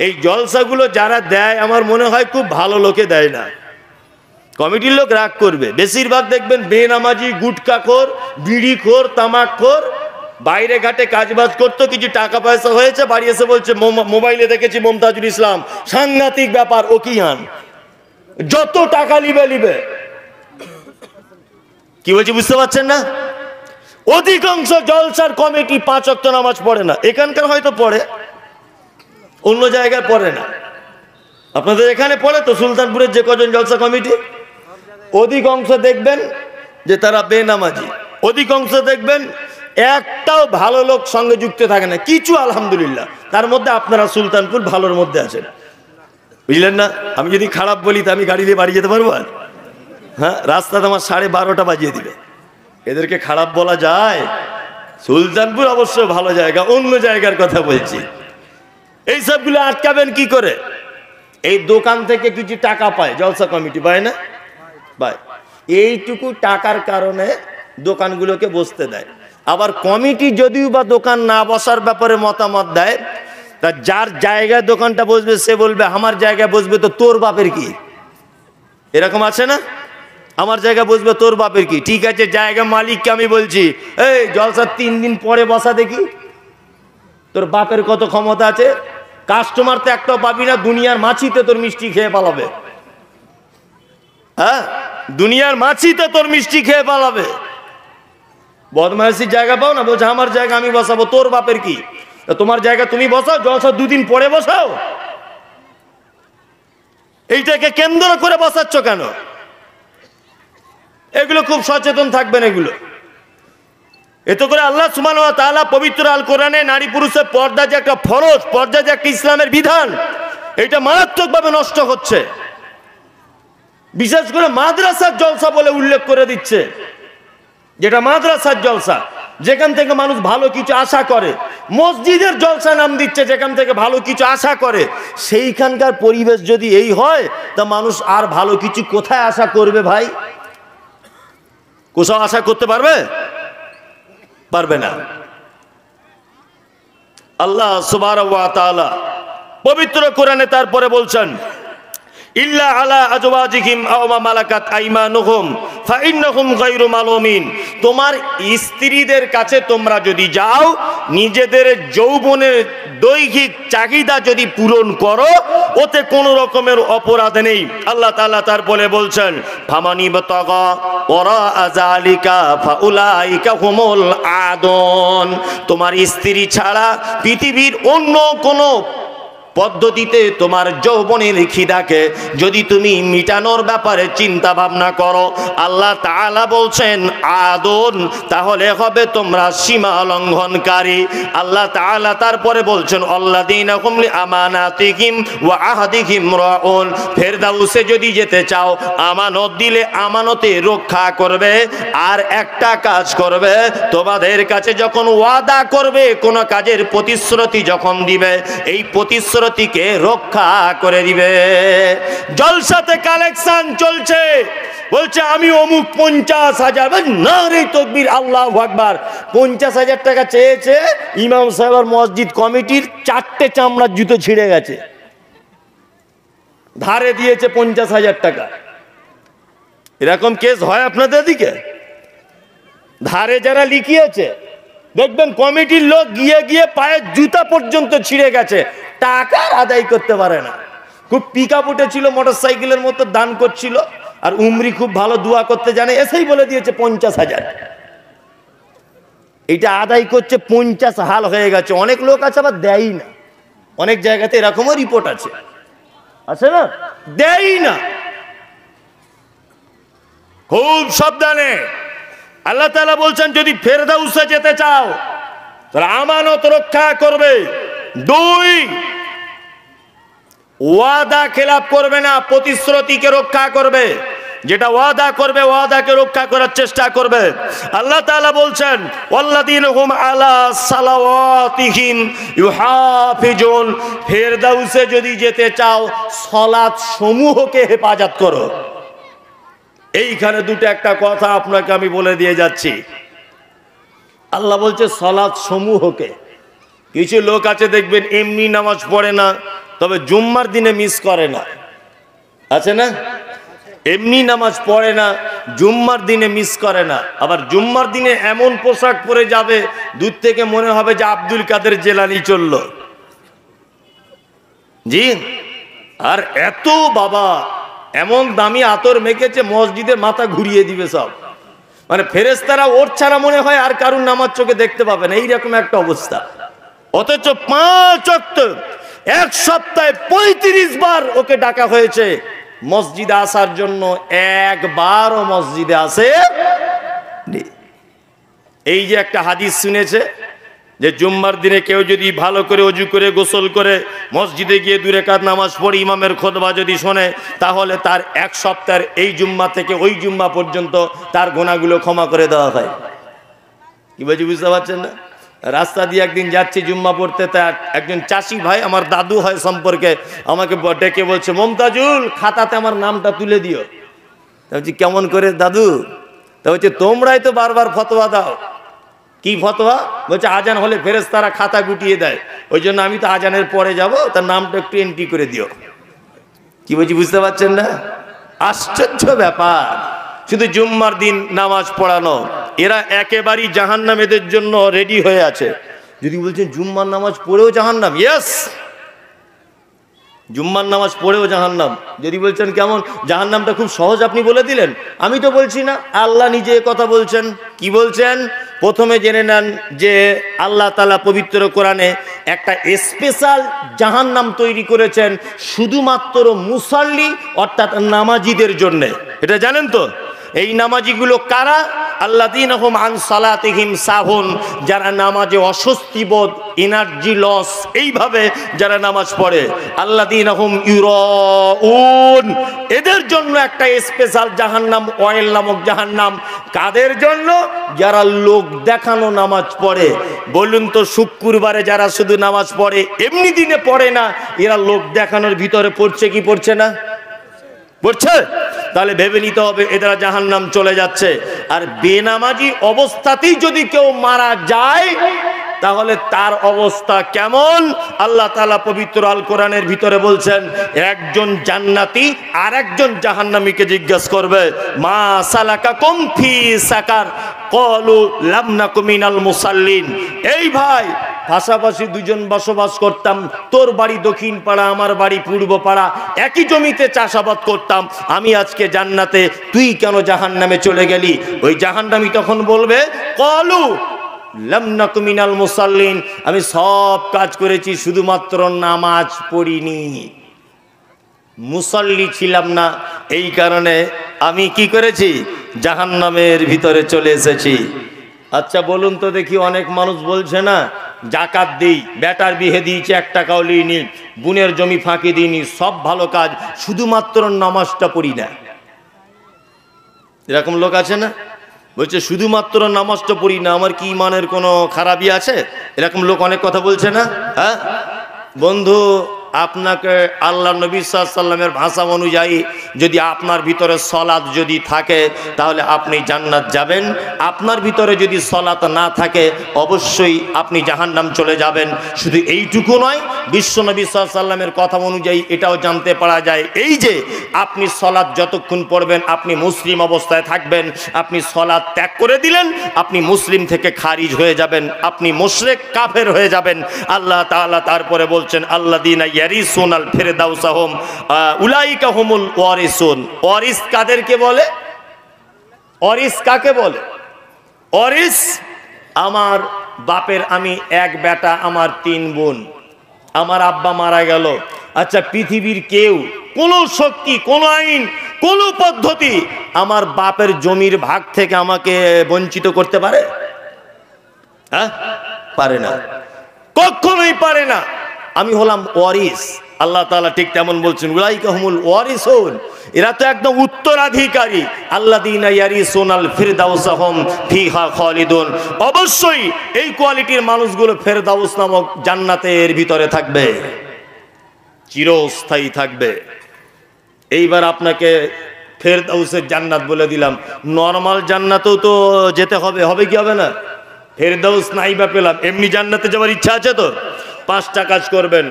এই জলসাগুলো যারা দেয় আমার মনে হয় খুব ভালো লোকে দেয় না। কমিটির লোক রাগ করবে, বেশিরভাগ দেখবেন বেনামাজি, গুটখাখোর, বিড়িখোর, তামাকখোর, বাইরে ঘাটে কাজবাজ করতো, কিছু টাকা পয়সা হয়েছে, বাড়ি এসে বলছে মোবাইলে দেখেছি মমতাজুল ইসলাম, সাংঘাতিক ব্যাপার, ও কি আন, যত টাকা লিবে লিবে। কি বলছি বুঝতে পারছেন না? অধিকাংশ জলসার কমিটি 5 ওয়াক্ত নামাজ পড়ে না। এখানকার হয়তো পড়ে, অন্য জায়গায় পড়ে না। আপনাদের এখানে পড়ে তো? সুলতানপুরের যে কজন জলসা কমিটি, অধিকাংশ দেখবেন যে তারা বেনামাজি, অধিকাংশ দেখবেন একটাও ভালো লোক সঙ্গে যুক্ত থাকে না। কিছু আলহামদুলিল্লাহ, তার মধ্যে আপনারা সুলতানপুর ভালোর মধ্যে আছেন, বুঝলেন না? আমি যদি খারাপ বলি তা আমি গাড়ি দিয়ে বাড়ি যেতে পারবো? আর হ্যাঁ, রাস্তাতে আমার 12:30 বাজিয়ে দিবে। এদেরকে খারাপ বলা যায়? সুলতানপুর অবশ্য ভালো জায়গা, অন্য জায়গার কথা বলছি। এই সবগুলো আটকাবেন কি করে? এই দোকান থেকে কিছু টাকা পায় জলসা কমিটি, পায় না? পায়। এইটুকু টাকার কারণে দোকানগুলোকে বসতে দেয়। আবার কমিটি যদিও বা দোকান না বসার ব্যাপারে মতামত দেয়, তা যার জায়গায় দোকানটা বসবে সে বলবে আমার জায়গায় বসবে তো তোর বাপের কি? এরকম আছে না? আমার জায়গায় বসবে তোর বাপের কি? ঠিক আছে, জায়গা মালিককে আমি বলছি, এই জলসা 3 দিন পরে বসা দেখি, তোর বাপের কত ক্ষমতা আছে? কাস্টমার তো একটাও পাবি না, দুনিয়ার মাছিতে তোর মিষ্টি খেয়ে পালাবে। হ্যাঁ, দুনিয়ার মাছিতে তোর মিষ্টি খেয়ে পালাবে। বদমাইশির জায়গা পাও না, বলছে আমার জায়গা আমি বসাবো, তোর বাপের কি? তোমার জায়গা তুমি বসাও, জলসা 2 দিন পরে বসাও। এইটাকে কেন্দ্র করে বসাচ্ছ কেন? এগুলো খুব সচেতন থাকবেন। এগুলো এতে করে আল্লাহ সুবহানাহু ওয়া তাআলা পবিত্র আল কোরআনে নারী পুরুষের পর্দা যে একটা ফরজ, পর্দা যে একটা ইসলামের বিধান, এটা মারাত্মকভাবে নষ্ট হচ্ছে। বিশেষ করে মাদ্রাসার জলসা বলে উল্লেখ করে দিচ্ছে, যেটা মাদ্রাসার জলসা, যেখান থেকে মানুষ ভালো কিছু আশা করে। মসজিদের জলসা নাম দিচ্ছে, যেখান থেকে ভালো কিছু আশা করে। সেইখানকার পরিবেশ যদি এই হয় তা মানুষ আর ভালো কিছু কোথায় আশা করবে ভাই? কোথাও আশা করতে পারবে? পারবে না। আল্লাহ সুবহানাহু ওয়া তাআলা পবিত্র কোরআনে তারপরে বলছেন ইল্লা আলা আজওয়াজিহিম আও মা মালাকাত আইমানুহুম ফাইন্নাহুম গায়রু মালুমিন। তোমার স্ত্রীদের কাছে তোমরা যদি যাও, নিজেদের যৌবনের দৈহিক চাহিদা যদি পূরণ করো, ওতে কোনো রকমের অপরাধ নেই। আল্লাহ তাআলা তারপরে বলছেন ফামানি বাতাগা ওরা আযালিকা ফাউলাইকা হুমুল আদুন। তোমার স্ত্রী ছাড়া পৃথিবীর অন্য কোনো পদ্ধতিতে তোমার যৌবনের খিদাকে যদি তুমি মিটানোর ব্যাপারে চিন্তা ভাবনা করো, আল্লাহ তাআলা বলছেন আদুন, তাহলে হবে তোমরা সীমা লঙ্ঘনকারী। আল্লাহ তাআলা তারপরে বলছেন আল্লাযীনা হুম লিআমানাতিহিম ওয়া আহদিহিম রাউন। ফেরদাউসে যদি যেতে চাও, আমানত দিলে আমানতে রক্ষা করবে। আর একটা কাজ করবে, তোমাদের কাছে যখন ওয়াদা করবে, কোন কাজের প্রতিশ্রুতি যখন দিবে, এই প্রতিশ্রুতিকে রক্ষা করে দিবে। জলসাতে কালেকশন চলছে, বলছে আমি অমুক 50,000, না রে তাকবীর, আল্লাহু আকবার। 50,000 টাকা চেয়েছে ইমাম সাহেব আর মসজিদ কমিটির 4টে চামড়ার জুতো ছিঁড়ে গেছে, ধারে দিয়েছে 50,000 টাকা। এরকম কেস হয় আপনাদের দিকে? ধারে যারা লিখিয়েছে দেখবেন কমিটির লোক গিয়ে গিয়ে পায়ের জুতা পর্যন্ত ছিঁড়ে গেছে, টাকা আদায় করতে পারে না। খুব পিকআপ উঠেছিল, মোটরসাইকেলের মতো দান করছিল, আর উমরি খুব ভালো দোয়া করতে জানে, এসেই বলে দিয়েছে 50,000। এটা আদায় করছে 50 হাল হয়ে গেছে। অনেক লোক আছে আবার দেয়ই না, অনেক জায়গাতে এরকমও রিপোর্ট আছে, আছে না, দেয়ই না। খুব সাবধানে। আল্লাহ তাআলা বলছেন যদি ফেরদাউসে যেতে চাও তাহলে আমানত রক্ষা করবে। 2, ওয়াদা খেলাপ করবে না, প্রতিশ্রুতিকে রক্ষা করবে। যেটা ওয়াদা করবে ওয়াদাকে রক্ষা করার চেষ্টা করবে। আল্লাহ তাআলা বলছেন ওয়াল্লাযীনা হুম আলা সালাওয়াতিহিম ইউহাফিজুন। ফেরদাউসে যদি যেতে চাও, সালাত সমূহকে হেফাজত করো। এইখানে দুটো একটা কথা আপনাকে আমি বলে দিয়ে যাচ্ছি। আল্লাহ বলছে সালাত সমূহকে। কিছু লোক আছে দেখবেন এমনি নামাজ পড়ে না, তবে জুম্মার দিনে মিস করে না, আছে না? এমনি নামাজ পড়ে না, জুম্মার দিনে মিস করে না। আবার জুম্মার দিনে এমন পোশাক পরে যাবে, দূর থেকে মনে হবে যে আব্দুল কাদের জেলানি চলল। জি, আর এত বাবা এমন দামি আতর মেখেছে, মসজিদের মাথা ঘুরিয়ে দিবে সব। মানে ফেরেশতারা ওর ছাড়া মনে হয় আর কারুর নামাজ চোখে দেখতে পাবে না, এইরকম একটা অবস্থা। অথচ 5 ওয়াক্ত এক সপ্তাহে 35 বার ওকে ডাকা হয়েছে মসজিদে আসার জন্য, একবারও মসজিদে আসে। এই যে একটা হাদিস শুনেছে যে জুম্মার দিনে কেউ যদি ভালো করে ওযু করে গোসল করে মসজিদে গিয়ে 2 রাকাত নামাজ পড়ে ইমামের খুতবা যদি শোনে, তাহলে তার এক সপ্তাহের এই জুম্মা থেকে ওই জুম্মা পর্যন্ত তার গুনাহগুলো ক্ষমা করে দেওয়া হয়। কি বলছি বুঝতে পারছেন না? রাস্তা দিয়ে একদিন যাচ্ছি জুম্মা পড়তে, তা একজন চাষি ভাই, আমার দাদু হয় সম্পর্কে, আমাকে ডেকে বলছে মমতাজুল খাতাতে আমার নামটা তুলে দিও। তা বলছি কেমন করে দাদু? তা বলছে তোমরাই তো বারবার ফতোয়া দাও। কি ফতোয়া? বলছে আজান হলে ফেরেশতারা খাতা গুটিয়ে দেয়, ওই জন্য আমি তো আজানের পরে যাব, তার নামটা একটু এন্ট্রি করে দিও। কি বলছি বুঝতে পারছেন না? আশ্চর্য ব্যাপার। শুধু জুম্মার দিন নামাজ পড়ানো, এরা একেবারেই জাহান্নামীদের জন্য রেডি হয়ে আছে। যদি বলছেন জুম্মার নামাজ পড়েও জাহান্নাম, ইয়েস, জুম্মার নামাজ পড়েও জাহান্নাম। যদি বলছেন কেমন, জাহান্নামটা খুব সহজ আপনি বলে দিলেন। আমি তো বলছি না, আল্লাহ নিজে কথা বলছেন। কি বলছেন? প্রথমে জেনে নেন যে আল্লাহ তাআলা পবিত্র কোরআনে একটা স্পেশাল জাহান্নাম তৈরি করেছেন শুধুমাত্র মুসাল্লি অর্থাৎ নামাজিদের জন্য। এটা জানেন তো? এই নামাজিগুলো কারা? আল্লাযীনা হুম আন সালাতিহিম সাহুন, যারা নামাজে অস্বস্তি বোধ, এনার্জি লস, এইভাবে যারা নামাজ পড়ে। আল্লাযীনা হুম ইউরাউন, এদের জন্য একটা স্পেশাল জাহান্নাম, অয়েল নামক জাহান্নাম। কাদের জন্য? যারা লোক দেখানো নামাজ পড়ে। বলুন তো, শুক্রবারে যারা শুধু নামাজ পড়ে, এমনি দিনে পড়ে না, এরা লোক দেখানোর ভিতরে পড়ছে কি পড়ছে না? পড়ছে। তাহলে ভেবে নিতে হবে এরা জাহান্নাম চলে যাচ্ছে। আর বেনামাজি অবস্থাতেই যদি কেউ মারা যায়, তাহলে তার অবস্থা কেমন? আল্লাহ তাআলা পবিত্র আল কোরআনের ভিতরে বলছেন, একজন জান্নাতি আর একজন জাহান্নামীকে জিজ্ঞাসা করবে, মা সালাকাকুম ফি সাকার ক্বালু লাম নাকু মিনাল মুসাল্লিন। এই ভাই, পাশাপাশি দুজন বসবাস করতাম, তোর বাড়ি দক্ষিণ পাড়া, আমার বাড়ি পূর্ব পাড়া, একই জমিতে চাষাবাদ করতাম, আমি আজকে জান্নাতে, তুই কেন জাহান্নামে চলে গেলি? ওই জাহান্নামী তখন বলবে, ক্বালু লাম নাকু মিনাল মুসাল্লিন, আমি সব কাজ করেছি, শুধুমাত্র নামাজ পড়িনি, মুসল্লি ছিলাম না, এই কারণে আমি কি করেছি? জাহান্নামের ভিতরে চলে এসেছি। আচ্ছা বলুন তো দেখি, অনেক মানুষ বলছে না, জাকাত দিই, বেটার বিহে দিয়েছি, 1 টাকাও লিইনি, বোনের জমি ফাঁকি দিইনি, সব ভালো কাজ, শুধুমাত্র নামাজটা পড়ি না। এরকম লোক আছে না? বলছে শুধুমাত্র নামাজটা পড়ি না, আমার কি ইমানের কোনো খারাপই আছে? এরকম লোক অনেক কথা বলছে না। হ্যাঁ বন্ধু, আপনাকে আল্লাহ নবী সাল্লাল্লাহু আলাইহি ওয়াসাল্লামের ভাষা অনুযায়ী যদি আপনার ভিতরে সলাত যদি থাকে তাহলে আপনি জান্নাত যাবেন, আপনার ভিতরে যদি সলাত না থাকে অবশ্যই আপনি জাহান্নাম চলে যাবেন। শুধু এইটুকু নয়, বিশ্ব নবী সাল্লাল্লাহু আলাইহি ওয়াসাল্লামের কথা অনুযায়ী এটাও জানতে পারা যায়, এই যে আপনি সলাত যতক্ষণ পড়বেন আপনি মুসলিম অবস্থায় থাকবেন, আপনি সলাত ত্যাগ করে দিলেন আপনি মুসলিম থেকে খারিজ হয়ে যাবেন, আপনি মুশরিক কাফের হয়ে যাবেন। আল্লাহ তাআলা তারপরে বলছেন, আল্লাযীনা ইয়ারিসুনাল ফিরদাউসাহুম উলাইকা হুমুল ওয়ারিসুন। ওয়ারিস কাদেরকে বলে? ওয়ারিস কাকে বলে? ওয়ারিস, আমার বাপের আমি 1 বেটা, আমার 3 বোন, আমার আব্বা মারা গেল। আচ্ছা, পৃথিবীর কেউ, কোনো শক্তি, কোনো আইন, কোনো পদ্ধতি আমার বাপের জমির ভাগ থেকে আমাকে বঞ্চিত করতে পারে? হ্যাঁ, পারে না, কখনোই পারে না। আমি হলাম ওয়ারিস। আল্লাহ তাআলা ঠিক তেমন বলছেন, উলাইকা হুমুল ওয়ারিসুন, এরা তো একদম উত্তরাধিকারী। আল্লাযীনা ইয়ারিসুনাল ফিরদাউসাহুম ফিহা খালিদুন, অবশ্যই এই কোয়ালিটির মানুষগুলো ফেরদাউস নামক জান্নাতের ভিতরে থাকবে, চিরস্থায়ী থাকবে। এইবার আপনাকে ফেরদাউসের জান্নাত বলে দিলাম, নরমাল জান্নাতেও তো যেতে হবে, হবে কি হবে না? ফেরদাউস নাই বা পেলাম, এমনি জান্নাতে যাওয়ার ইচ্ছা আছে তো 5টা কাজ করবেন।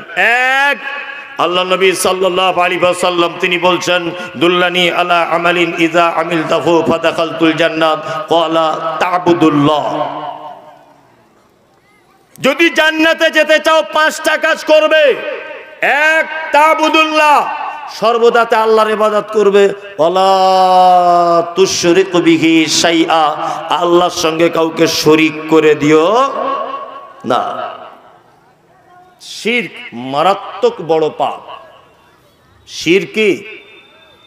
1, আল্লাহ নবী সাল্লাল্লাহু আলাইহি ওয়াসাল্লাম তিনি বলছেন, দুল্লানি আলা আমালিন ইযা আমিলতাহু ফাদাখালতুল জান্নাত ক্বালা তা'বুদুল্লাহ। যদি জান্নাতে যেতে চাও 5টা কাজ করবে। 1, তা'বুদুল্লাহ, সর্বদাতে আল্লাহর ইবাদত করবে। ওয়ালা তুশরিকু বিহি শাইআ, আল্লাহর সঙ্গে কাউকে শরীক করে দিও না। শিরক মারাত্মক বড় পাপ। শিরক কি?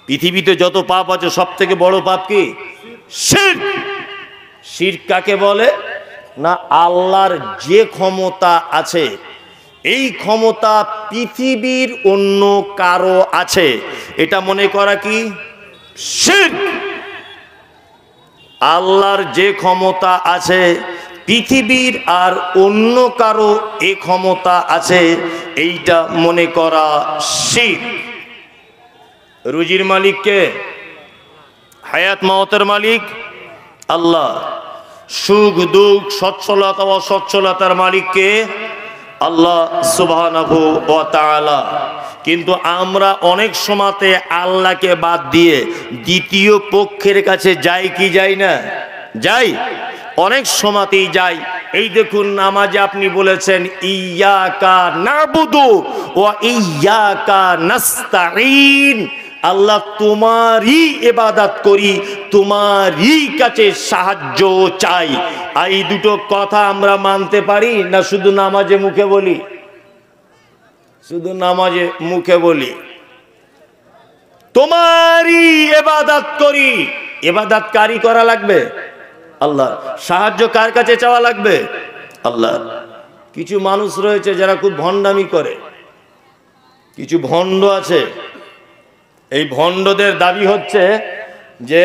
পৃথিবীতে যত পাপ আছে সব থেকে বড় পাপ কি? শিরক। শিরক কাকে বলে? না, আল্লাহর যে ক্ষমতা আছে এই ক্ষমতা পৃথিবীর অন্য কারো আছে এটা মনে করা কি? শিরক। আল্লাহর যে ক্ষমতা আছে পৃথিবীর আর অন্য কারো এ ক্ষমতা আছে এইটা মনে করা শিরক। রুজির মালিক কে? হায়াত মাওতের মালিক আল্লাহ। সুখ দুঃখ সচ্ছলতা অসচ্ছলতার মালিক কে? আল্লাহ সুবহানাহু ওয়া তাআলা। কিন্তু আমরা অনেক সময়তে আল্লাহকে বাদ দিয়ে দ্বিতীয় পক্ষের কাছে যাই কি যাই না? যাই, অনেক সময়তেই যাই। এই দেখুন, নামাজে আপনি বলেছেন ইয়্যাকা না'বুদু ওয়া ইয়্যাকা নাস্তাঈন, আল্লাহ তোমারই ইবাদত করি, তোমারই কাছে সাহায্য চাই। এই দুটো কথা আমরা মানতে পারি না? শুধু নামাজে মুখে বলি? শুধু নামাজে মুখে বলি তোমারই ইবাদত করি। ইবাদত কারি করা লাগবে? আল্লাহ। সাহায্য কার কাছে চাওয়া লাগবে? আল্লাহ। কিছু মানুষ রয়েছে যারা খুব ভণ্ডামি করে, কিছু ভণ্ড আছে। এই ভণ্ডদের দাবি হচ্ছে যে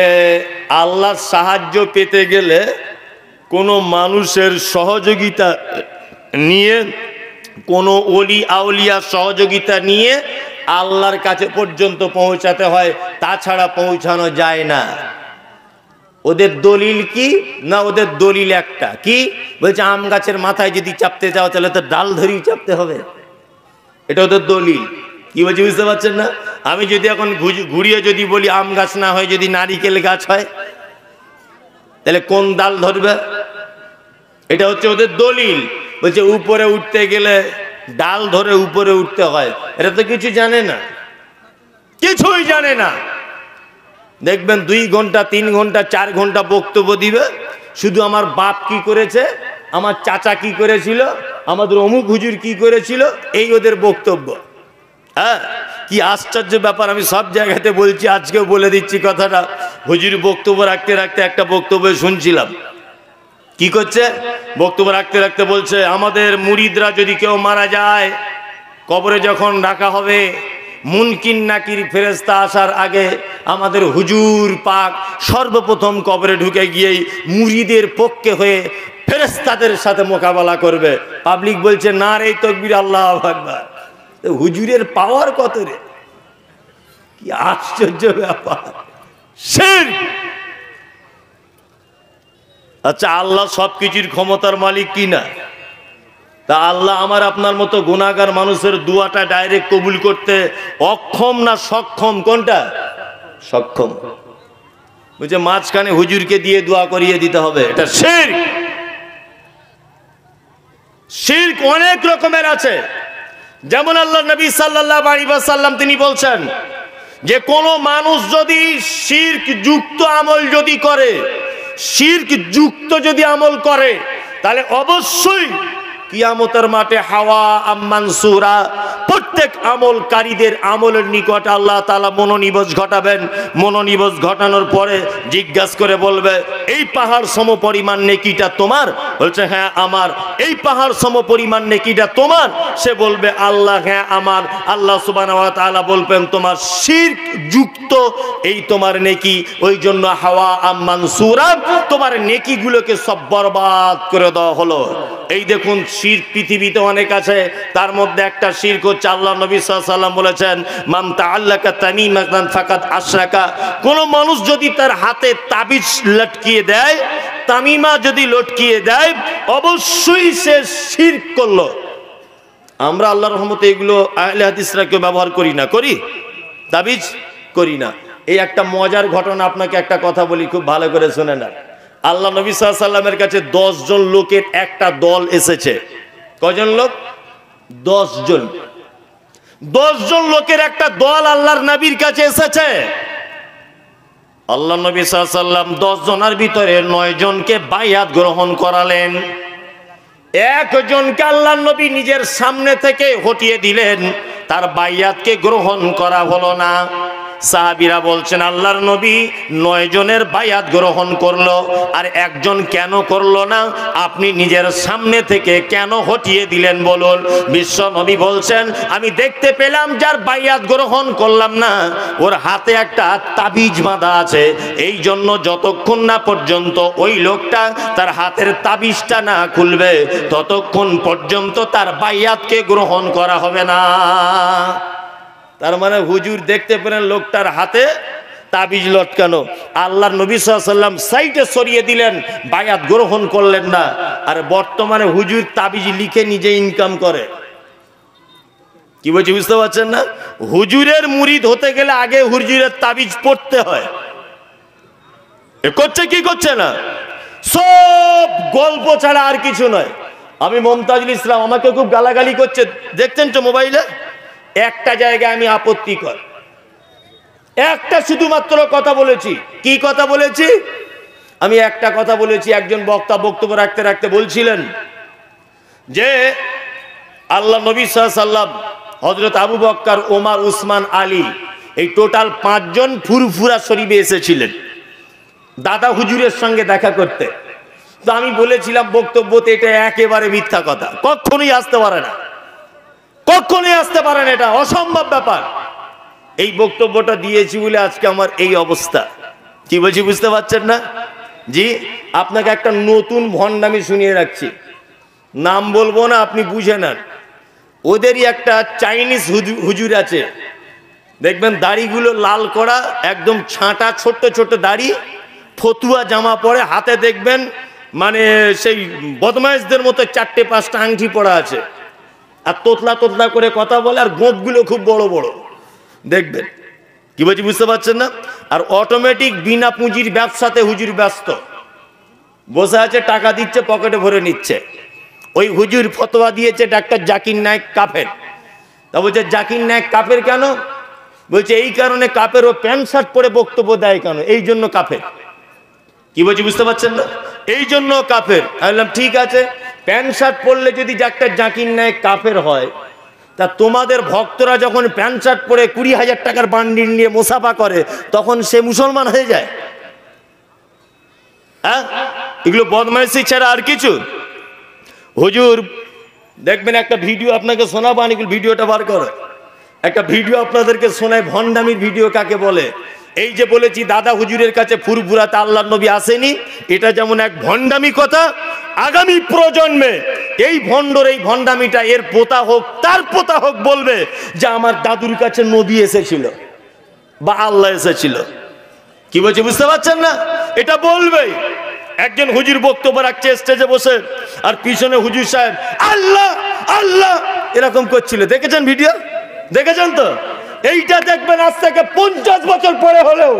আল্লাহর সাহায্য পেতে গেলে কোনো মানুষের সহযোগিতা নিয়ে, কোনো ওলি আউলিয়ার সহযোগিতা নিয়ে আল্লাহর কাছে পর্যন্ত পৌঁছাতে হয়, তাছাড়া পৌঁছানো যায় না। ওদের দলিল কি না, ওদের দলিল একটা কি, বলছে আম গাছের মাথায় যদি চাপতে যাও তাহলে তো ডাল ধরেই চাপতে হবে, এটা ওদের দলিল। কি বলছি বুঝতে পারছেন না? আমি যদি এখন ঘুরিয়ে যদি বলি আম গাছ না হয় যদি নারিকেল গাছ হয়, তাহলে কোন ডাল ধরবে? এটা হচ্ছে ওদের দলিল। বলছে উপরে উঠতে গেলে ডাল ধরে উপরে উঠতে হয়, এটা তো কিছু জানে না, কিছুই জানে না। দেখবেন 2 ঘন্টা 3 ঘন্টা 4 ঘন্টা বক্তব্য দিবে, শুধু আমার বাপ কি করেছে, আমার চাচা কি করেছিল, আমাদের অমুক হুজুর কি করেছিল, এই ওদের বক্তব্য। হ্যাঁ, কি আশ্চর্য ব্যাপার। আমি সব জায়গাতে বলছি, আজকেও বলে দিচ্ছি কথাটা। হুজুর বক্তব্য রাখতে রাখতে একটা বক্তব্য শুনছিলাম, কি করছে, বক্তব্য রাখতে রাখতে বলছে আমাদের মুরিদরা যদি কেউ মারা যায়, কবরে যখন রাখা হবে, মুনকির নাকির ফেরেশতা আসার আগে আমাদের হুজুর পাক সর্বপ্রথম কবরে ঢুকে গিয়েই মুরিদের পক্ষে হয়ে ফেরেশতাদের সাথে মোকাবেলা করবে। পাবলিক বলছে নারে তাকবীর, আল্লাহু আকবার। হুজুরের পাওয়ার কত রে, কি আশ্চর্য ব্যাপার। শিরক। আচ্ছা, আল্লাহ সবকিছুর ক্ষমতার মালিক কি না? তা আল্লাহ আমার আপনার মতো গুনাহগার মানুষের দোয়াটা ডাইরেক্ট কবুল করতে অক্ষম না সক্ষম? কোনটা? সক্ষম। বুঝে মাঝখানে হুজুরকে দিয়ে দোয়া করিয়ে দিতে হবে, এটা শিরক। শিরক অনেক রকমের আছে। যেমন আল্লাহ নবী সাল্লাল্লাহু আলাইহি ওয়াসাল্লাম তিনি বলছেন যে কোন মানুষ যদি শিরক যুক্ত আমল যদি করে, শিরক যুক্ত যদি আমল করে, তাহলে অবশ্যই কিয়ামতের মাঠে হাওয়া মানসুরা, প্রত্যেক আমলকারীদের আমলের নিকট আল্লাহ তাআলা মনোনিবেশ ঘটাবেন। মনোনিবেশ ঘটানোর পরে জিজ্ঞাসা করে বলবে এই পাহাড় সম পরিমাণ নেকিটা তোমার? বলছে হ্যাঁ আমার। এই পাহাড় সম পরিমাণ নেকিটা তোমার? সে বলবে আল্লাহ হ্যাঁ আমার। আল্লাহ সুবহানাহু ওয়া তাআলা বলবেন তোমার শিরক যুক্ত এই তোমার নেকি, ওই জন্য হাওয়া মানসুরা, তোমার নেকিগুলোকে সব বরবাদ করে দেওয়া হলো। এই দেখুন শিরক পৃথিবীতে অনেক আছে, তার মধ্যে একটা শিরক হচ্ছে আল্লাহ নবী সাল্লাল্লাহু আলাইহি ওয়াসাল্লাম বলেছেন মান তাআল্লাকা তামিমাতান ফাকাদ আশরাকা। কোন মানুষ যদি তার হাতে তাবিজ লটকিয়ে দেয়, তামিমা যদি লটকিয়ে দেয়, অবশ্যই সে শিরক করলো। আমরা আল্লাহর রহমতে এগুলো আহলে হাদিসরা কেউ ব্যবহার করি না, করি? তাবিজ করি না। এই একটা মজার ঘটনা আপনাকে একটা কথা বলি, খুব ভালো করে শুনে না। আল্লাহ নবী সাল্লাল্লাহু আলাইহি ওয়াসাল্লামের কাছে 10 জন লোকের একটা দল এসেছে। কয়জন লোক? 10 জন। 10 জন লোকের একটা দল আল্লাহর নবীর কাছে এসেছে। আল্লাহ নবী সাল্লাল্লাহু আলাইহি ওয়াসাল্লাম 10 জনের ভিতরে 9 জনকে বায়াত গ্রহণ করালেন। একজনকে আল্লাহ নবী নিজের সামনে থেকে হটিয়ে দিলেন, তার বায়াতকে গ্রহণ করা হলো না। সাহাবীরা বলছেন আল্লাহর নবী 9 জনের বায়াত গ্রহণ করলো, আর একজন কেন করলো না? আপনি নিজের সামনে থেকে কেন হটিয়ে দিলেন বলুন? বিশ্ব নবী বলছেন আমি দেখতে পেলাম যার বায়াত গ্রহণ করলাম না, ওর হাতে একটা তাবিজ বাঁধা আছে। এই জন্য যতক্ষণ না পর্যন্ত ওই লোকটা তার হাতের তাবিজটা না খুলবে, ততক্ষণ পর্যন্ত তার বায়াতকে গ্রহণ করা হবে না। তার মানে হুজুর দেখতে পেলেন লোকটার হাতে তাবিজ লটকানো, আল্লাহর নবী সাল্লাল্লাহু আলাইহি ওয়াসাল্লাম সাইডে সরিয়ে দিলেন, বায়াত গ্রহণ করলেন না। আর বর্তমানে হুজুর তাবিজ লিখে নিজে ইনকাম করে। কি বলছি বুঝতে পারছেন না? হুজুরের মুরিদ হতে গেলে আগে হুজুরের তাবিজ পড়তে হয়। এ করছে কি করছে না, সব গল্প ছাড়া আর কিছু নয়। আমি মমতাজুল ইসলাম, আমাকে খুব গালাগালি করছে, দেখছেন তো মোবাইলে। একটা জায়গায় আমি আপত্তিকর একটা শুধুমাত্র কথা বলেছি। কি কথা বলেছি? আমি একটা কথা বলেছি। একজন বক্তা বক্তব্য রাখতে রাখতে বলছিলেন যে আল্লাহ নবী সাল্লাল্লাহু আলাইহি ওয়াসাল্লাম, হযরত আবু বকর, ওমর, উসমান, আলী, এই টোটাল 5 জন ফুরফুরা শরীফে এসেছিলেন দাদা হুজুরের সঙ্গে দেখা করতে। তো আমি বলেছিলাম বক্তব্যতে এটা একেবারে মিথ্যা কথা, কখনোই আসতে পারে না, কখনোই আসতে পারে না, এটা অসম্ভব ব্যাপার। এই বক্তব্যটা দিয়েছি বলে আজকে আমার এই অবস্থা। কি বলছি বুঝতে পারছেন না? জি, আপনাকে একটা নতুন ভণ্ডামি শুনিয়ে রাখছি, নাম বলবো না, আপনি বুঝে নেন। ওদেরই একটা চাইনিজ হুজুর আছে, দেখবেন দাড়িগুলো লাল করা, একদম ছাঁটা, ছোট্ট ছোট্ট দাড়ি, ফতুয়া জামা পরে, হাতে দেখবেন মানে সেই বদমাইশদের মতো 4-5টা আংটি পড়া আছে, আর তোতলা তোতলা করে কথা বলে, আর গোঁপগুলো খুব বড় বড় দেখবেন। কি বলছি বুঝতে পারছেন না? আর অটোমেটিক বিনা পুঁজির ব্যবসাতে হুজুর ব্যস্ত, বসে আছে, টাকা দিচ্ছে, পকেটে ভরে নিচ্ছে। ওই হুজুর ফতোয়া দিয়েছে ডাক্তার জাকির নায়েক কাফের। তা বলছে জাকির নায়েক কাফের কেন? বলছে এই কারণে কাফের, ও প্যান্ট শার্ট পরে বক্তব্য দেয় কেন, এই জন্য কাফের। কি বলছি বুঝতে পারছেন না? এই জন্য কাফের। আমি বললাম ঠিক আছে, প্যান্ট শার্ট পরলে যদি ডাক্তার জাকির নায়েক কাফের হয়, তা তোমাদের ভক্তরা যখন প্যান্ট শার্ট পরে 20,000 টাকার বান্ডিল নিয়ে মুসাফা করে, তখন সে মুসলমান হয়ে যায়? হ্যাঁ, এগুলো বদমাইশি ছাড়া আর কিছু? হুজুর দেখবেন একটা ভিডিও আপনাকে শোনাবো, এগুলো ভিডিওটা বার করো, একটা ভিডিও আপনাদেরকে শোনায়, ভণ্ডামির ভিডিও কাকে বলে। এই যে বলেছি দাদা হুজুরের কাছে ফুরফুরাতে আল্লাহর নবী আসেনি, এটা যেমন এক ভণ্ডামি কথা। আগামী প্রজন্মে এই ভণ্ডর এই ভণ্ডামিটা, এর পোতা হোক তার পোতা হোক, বলবে যে আমার দাদুর কাছে নবী এসেছিল বা আল্লাহ এসেছিল। কি বলছি বুঝতে পারছেন না? এটা বলবেই। একজন হুজুর বক্তব্য রাখছে স্টেজে বসে, আর পিছনে হুজুর সাহেব আল্লাহ আল্লাহ এরকম করছিল, দেখেছেন ভিডিও? দেখেছেন তো? এইটা দেখবেন আজ থেকে 50 বছর পরে হলেও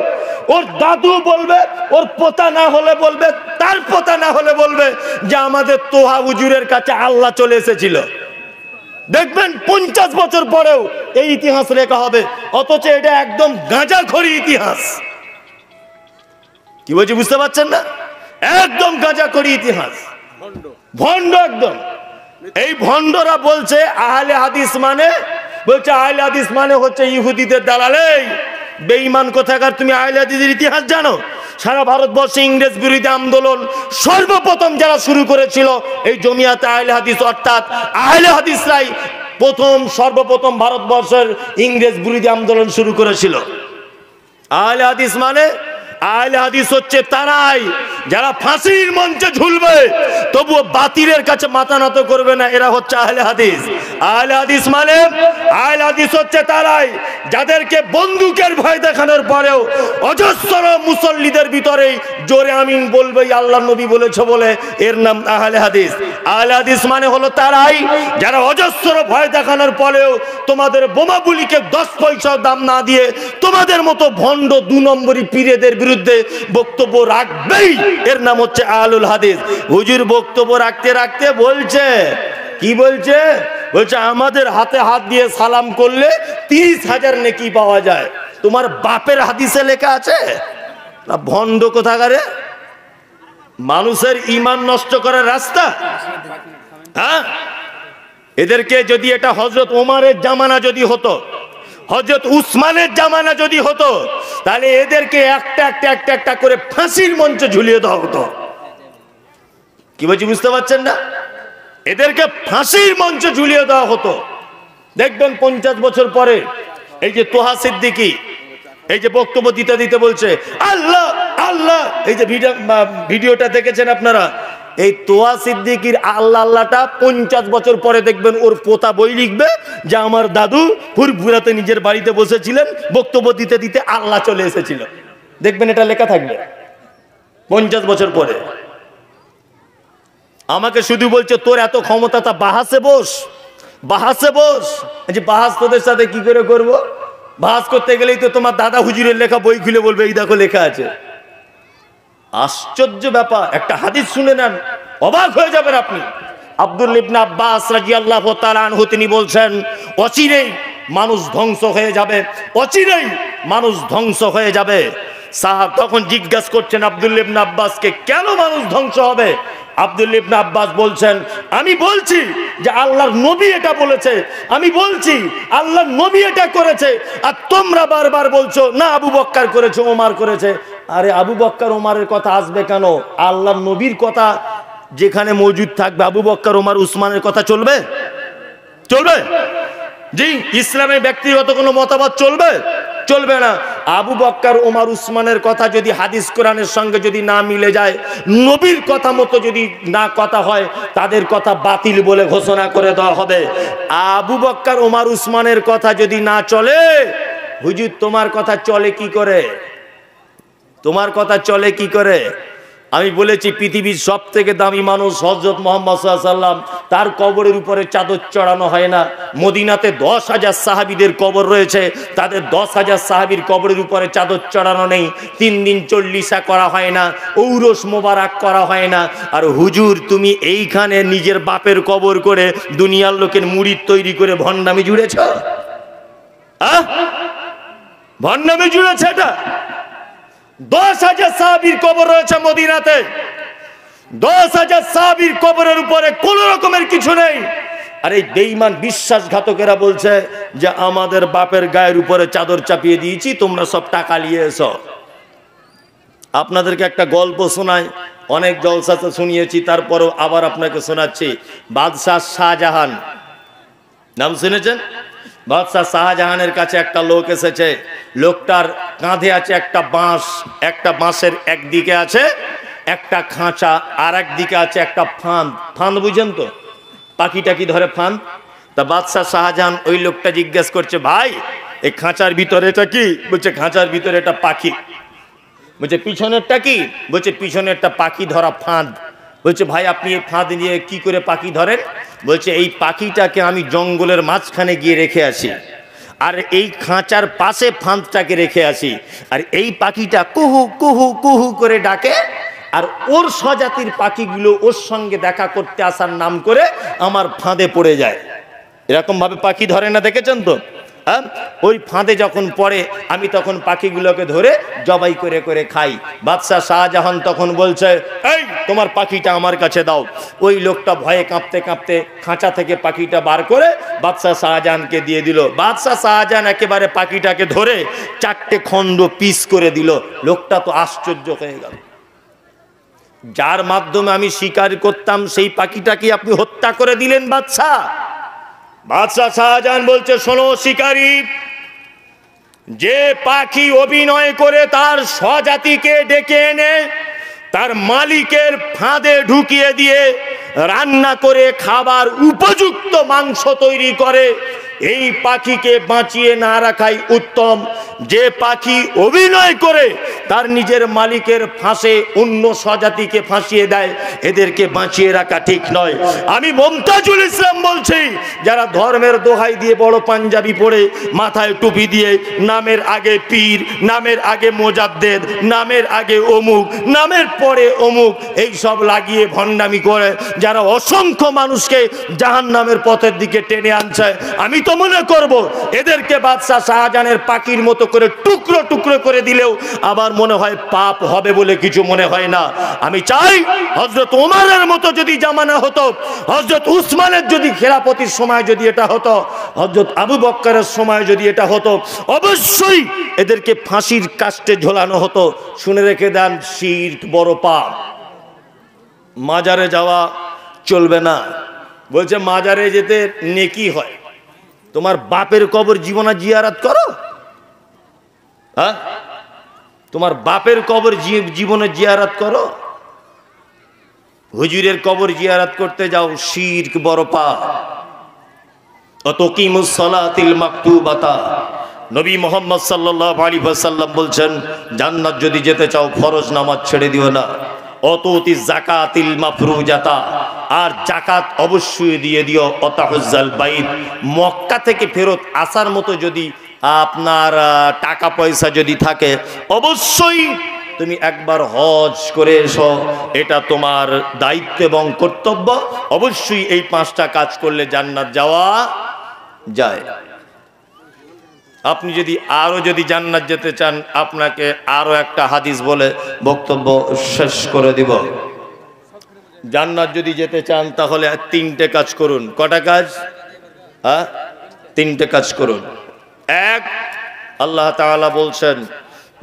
ওর দাদু বলবে, ওর পোতা না হলে বলবে, তার পোতা না হলে বলবে যে আমাদের তোহা হুজুরের কাছে আল্লাহ চলে এসেছিল। দেখবেন 50 বছর পরেও এই ইতিহাস লেখা হবে, অথচ এটা একদম গাঁজাখড়ি ইতিহাস। কি বলছি বুঝতে পারছেন না? একদম গাঁজাখড়ি ইতিহাস, ভণ্ড একদম। এই ভণ্ডরা বলছে আহলে হাদিস মানে, বলছে আহলে হাদিস মানে হচ্ছে ইহুদিদের দালাল। এই বেঈমান কোথাকার, তুমি আহলে হাদিসের ইতিহাস জানো? সারা ভারতবর্ষে ইংরেজ বিরোধী আন্দোলন সর্বপ্রথম যারা শুরু করেছিল এই জমিয়াতে আহলে হাদিস, অর্থাৎ আহলে হাদিসরাই সর্বপ্রথম ভারতবর্ষের ইংরেজ বিরোধী আন্দোলন শুরু করেছিল। আহলে হাদিস মানে, আহলে হাদিস হচ্ছে তারাই যারা ফাঁসির মঞ্চে ঝুলবে তবুও বাতিলের কাছে মাথা নত করবে না, এরা হচ্ছে আহলে হাদিস। আহলে হাদিস মানে, আহলে হাদিস হচ্ছে তারাই যাদেরকে বন্দুকের ভয় দেখানোর পরেও অজস্র মুসল্লিদের ভিতরে জোরে আমিন বলবে আল্লাহ নবী বলেছে বলে, এর নাম আহলে হাদিস। আহলে হাদিস মানে হলো তারাই যারা অজস্র ভয় দেখানোর পরেও তোমাদের বোমাগুলিকে 10 পয়সা দাম না দিয়ে তোমাদের মতো ভণ্ড 2 নম্বরী পীরেদের বিরুদ্ধে বক্তব্য রাখবেই, এর নাম হচ্ছে আহলুল হাদিস। হুজুর বক্তব্য রাখতে রাখতে বলছে, কি বলছে? বলছে আমাদের হাতে হাত দিয়ে সালাম করলে 30,000 নেকি পাওয়া যায়। তোমার বাপের হাদিসে লেখা আছে? না ভণ্ড কোথাকারে, মানুষের ঈমান নষ্ট করার রাস্তা। হ্যাঁ, এদেরকে যদি এটা হযরত ওমরের জামানা যদি হতো, হযরত উসমানের জামানা যদি হতো, তাহলে এদেরকে একটা করে ফাঁসির মঞ্চে ঝুলিয়ে দেওয়া হতো। কি বলছি বুঝতে পারছেন না? এদেরকে ফাঁসির মঞ্চে ঝুলিয়ে দেওয়া হতো। দেখবেন 50 বছর পরে এই যে তোহা সিদ্দিকী এই যে বক্তব্য দিতে দিতে বলছে আল্লাহ আল্লাহ, এই যে ভিডিওটা দেখেছেন আপনারা, এই তোহা সিদ্দিকীর আল্লাহ আল্লাহটা 50 বছর পরে দেখবেন ওর পোতা বই লিখবে যে আমার দাদু ফুরফুরাতে নিজের বাড়িতে বসেছিলেন, বক্তব্য দিতে দিতে আল্লাহ চলে এসেছিল। দেখবেন এটা লেখা থাকবে 50 বছর পরে। আমাকে শুধু বলছে তোর এত ক্ষমতা, তা বাহাসে বস, বাহাসে বস। যে বাহাস তোদের সাথে কি করে করব? বাহাস করতে গেলেই তো তোমার দাদা হুজুরের লেখা বই খুলে বলবে এই দেখো লেখা আছে। আশ্চর্য ব্যাপার, একটা হাদিস শুনে নেন, অবাক হয়ে যাবেন আপনি। আব্দুল্লাহ ইবনে আব্বাস রাদিয়াল্লাহু তাআলা আনহু তিনি বলছেন অচিরেই মানুষ ধ্বংস হয়ে যাবে, অচিরেই মানুষ ধ্বংস হয়ে যাবে। সাহাব তখন জিজ্ঞাসা করছেন আব্দুল্লাহ ইবনে আব্বাসকে, কেন মানুষ ধ্বংস হবে? আব্দুল্লাহ ইবনে আব্বাস বলছেন আমি বলছি যে আল্লাহর নবী এটা বলেছে, আমি বলছি আল্লাহর নবী এটা করেছে, আর তোমরা বারবার বলছো না আবু বকর করেছে, ওমর করেছে। আরে আবু বকর ওমরের কথা আসবে কেন? আল্লাহর নবীর কথা যেখানে মজুদ থাকবে আবু বকর ওমর উসমানের কথা চলবে? চলবে? জি, ইসলামের ব্যক্তিগত কোনো মতবাদ চলবে? চলবে না। আবু বকর ওমর উসমানের কথা যদি হাদিস কোরআনের সঙ্গে যদি না মিলে যায়, নবীর কথা মতো যদি না কথা হয়, তাদের কথা বাতিল বলে ঘোষণা করে দেওয়া হবে। আবু বকর ওমর উসমানের কথা যদি না চলে, হুজুর তোমার কথা চলে কি করে? তোমার কথা চলে কি করে? আমি বলেছি পৃথিবীর সব থেকে দামি মানুষ হযরত মুহাম্মদ সাল্লাল্লাহু আলাইহি ওয়াসাল্লাম, তার কবরের উপরে চাদর চড়ানো হয় না। মদিনাতে 10,000 সাহাবীদের কবর রয়েছে, তাদের 10,000 সাহাবীর কবরের উপরে চাদর চড়ানো নেই। 3 দিন চল্লিশা করা হয় না, ঔরস মোবারক করা হয় না। আর হুজুর তুমি এইখানে নিজের বাপের কবর করে দুনিয়ার লোকের মুরিদ তৈরি করে ভণ্ডামি জুড়েছ। ভণ্ডামি জুড়েছে। এটা 10,000 সাহাবীর কবর রয়েছে মদিনাতে। 10,000 সাহাবীর কবরের উপরে কোন রকমের কিছু নেই। আর এই বেঈমান বিশ্বাসঘাতকেরা বলছে যে আমাদের বাপের গায়ের উপরে চাদর চাপিয়ে দিয়েছি, তোমরা সব টাকা নিয়ে এসো। আপনাদেরকে একটা গল্প শোনাই, অনেক জলসাতে শুনিয়েছি, তারপরেও আবার আপনাকে শোনাচ্ছি। বাদশাহ শাহজাহান নাম শুনেছেন? বাদশাহ শাহজাহানের কাছে একটা লোক এসেছে। লোকটার কাঁধে আছে একটা বাঁশ, একটা বাঁশের একদিকে আছে একটা খাঁচা, আর একদিকে আছে একটা ফাঁদ। ফাঁদ বুঝেন তো, পাখিটাকি ধরে ফাঁদ। তা বাদশাহ শাহজাহান ওই লোকটা জিজ্ঞেস করছে, ভাই এই খাঁচার ভিতরে এটা কি? বলছে খাঁচার ভিতরে এটা পাখি। বলছে পিছনেরটা কি? বলছে পিছনেরটা পাখি ধরা ফাঁদ। বলছে ভাই আপনি এই ফাঁদ নিয়ে কি করে পাখি ধরেন? বলছে এই পাখিটাকে আমি জঙ্গলের মাঝখানে গিয়ে রেখে আসি, আর এই খাঁচার পাশে ফাঁদটাকে রেখে আসি, আর এই পাখিটা কুহু কুহু কুহু করে ডাকে, আর ওর স্বজাতির পাখিগুলো ওর সঙ্গে দেখা করতে আসার নাম করে আমার ফাঁদে পড়ে যায়। এরকম ভাবে পাখি ধরে না, দেখেছেন তো? ওই ফাঁদে যখন পড়ে আমি তখন পাখিগুলোকে ধরে জবাই করে করে খাই। বাদশাহ শাহজাহান তখন বলছে, এই তোমার পাখিটা আমার কাছে দাও। ওই লোকটা ভয়ে কাঁপতে কাঁপতে খাঁচা থেকে পাখিটা বার করে বাদশাহ শাহজাহানকে দিয়ে দিল। বাদশাহ শাহজাহান একেবারে পাখিটাকে ধরে 4টে খণ্ড পিস করে দিল। লোকটা তো আশ্চর্য হয়ে গেল, যার মাধ্যমে আমি শিকার করতাম সেই পাখিটাকে আপনি হত্যা করে দিলেন বাদশাহ। বাদশাহ শাহজাহান বলছে, শোনো শিকারী, যে পাখি অভিনয় করে তার স্বজাতিকে ডেকে এনে তার মালিকের ফাঁদে ঢুকিয়ে দিয়ে রান্না করে খাবার উপযুক্ত মাংস তৈরি করে, এই পাখিকে বাঁচিয়ে না রাখাই উত্তম। যে পাখি অভিনয় করে তার নিজের মালিকের ফাঁসে অন্য স্বজাতিকে ফাঁসিয়ে দেয়, এদেরকে বাঁচিয়ে রাখা ঠিক নয়। আমি মমতাজুল ইসলাম বলছি, যারা ধর্মের দোহাই দিয়ে বড় পাঞ্জাবি পরে মাথায় টুপি দিয়ে নামের আগে পীর, নামের আগে মোজাদ্দেদ, নামের আগে অমুক, নামের পরে অমুক, এই সব লাগিয়ে ভণ্ডামি করে যারা অসংখ্য মানুষকে জাহান্নামের পথের দিকে টেনে আনছে, আমি তো মনে করব এদেরকে বাদশাহ শাহজাহানের পাখির মতো করে টুকরো টুকরো করে দিলেও আবার মনে হয় পাপ হবে বলে কিছু মনে হয় না। আমি চাই হযরত ওমরের মতো যদি জামানা হতো, হযরত উসমানের যদি খেলাফতির সময় যদি এটা হতো, হযরত আবু বকরের সময় যদি এটা হতো, অবশ্যই এদেরকে ফাঁসির কাস্টে ঝোলানো হতো। শুনে রেখে দেন, শিরক বড় পাপ। মাজারে যাওয়া চলবে না। বলছে মাজারে যেতে নেকি হয়। তোমার বাপের কবর জীবনে জিয়ারত করো? হ্যাঁ, তোমার বাপের কবর জীবনে জিয়ারত করো? হুজুরের কবর জিয়ারত করতে যাও, শিরক বড় পাপ। অতকিমুস সালাতিল মাকতুবাতা, নবী মুহাম্মদ সাল্লাল্লাহু আলাইহি ওয়াসাল্লাম বলছেন, জান্নাত যদি যেতে চাও ফরজ নামাজ ছেড়ে দিও না। অততি যাকাতিল মাফরুজাতা, আর যাকাত অবশ্যই দিয়ে দিও। অতাহুজ্জাল বাইত, মক্কা থেকে ফেরত আসার মতো যদি আপনার টাকা পয়সা যদি থাকে, অবশ্যই তুমি একবার হজ করে এসো। এটা তোমার দায়িত্ব এবং কর্তব্য। অবশ্যই এই 5টা কাজ করলে জান্নাত যাওয়া যায়। আপনি যদি আরো যদি জান্নাত যেতে চান, আপনাকে আরো একটা হাদিস বলে বক্তব্য শেষ করে দিব। জান্নাত যদি যেতে চান তাহলে 3টে কাজ করুন। কটা কাজ? হ্যাঁ, 3টে কাজ করুন। 1, আল্লাহ তাআলা বলছেন,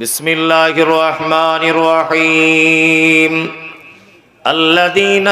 বিসমিল্লাহির রহমানির রহিম, আল্লাযীনা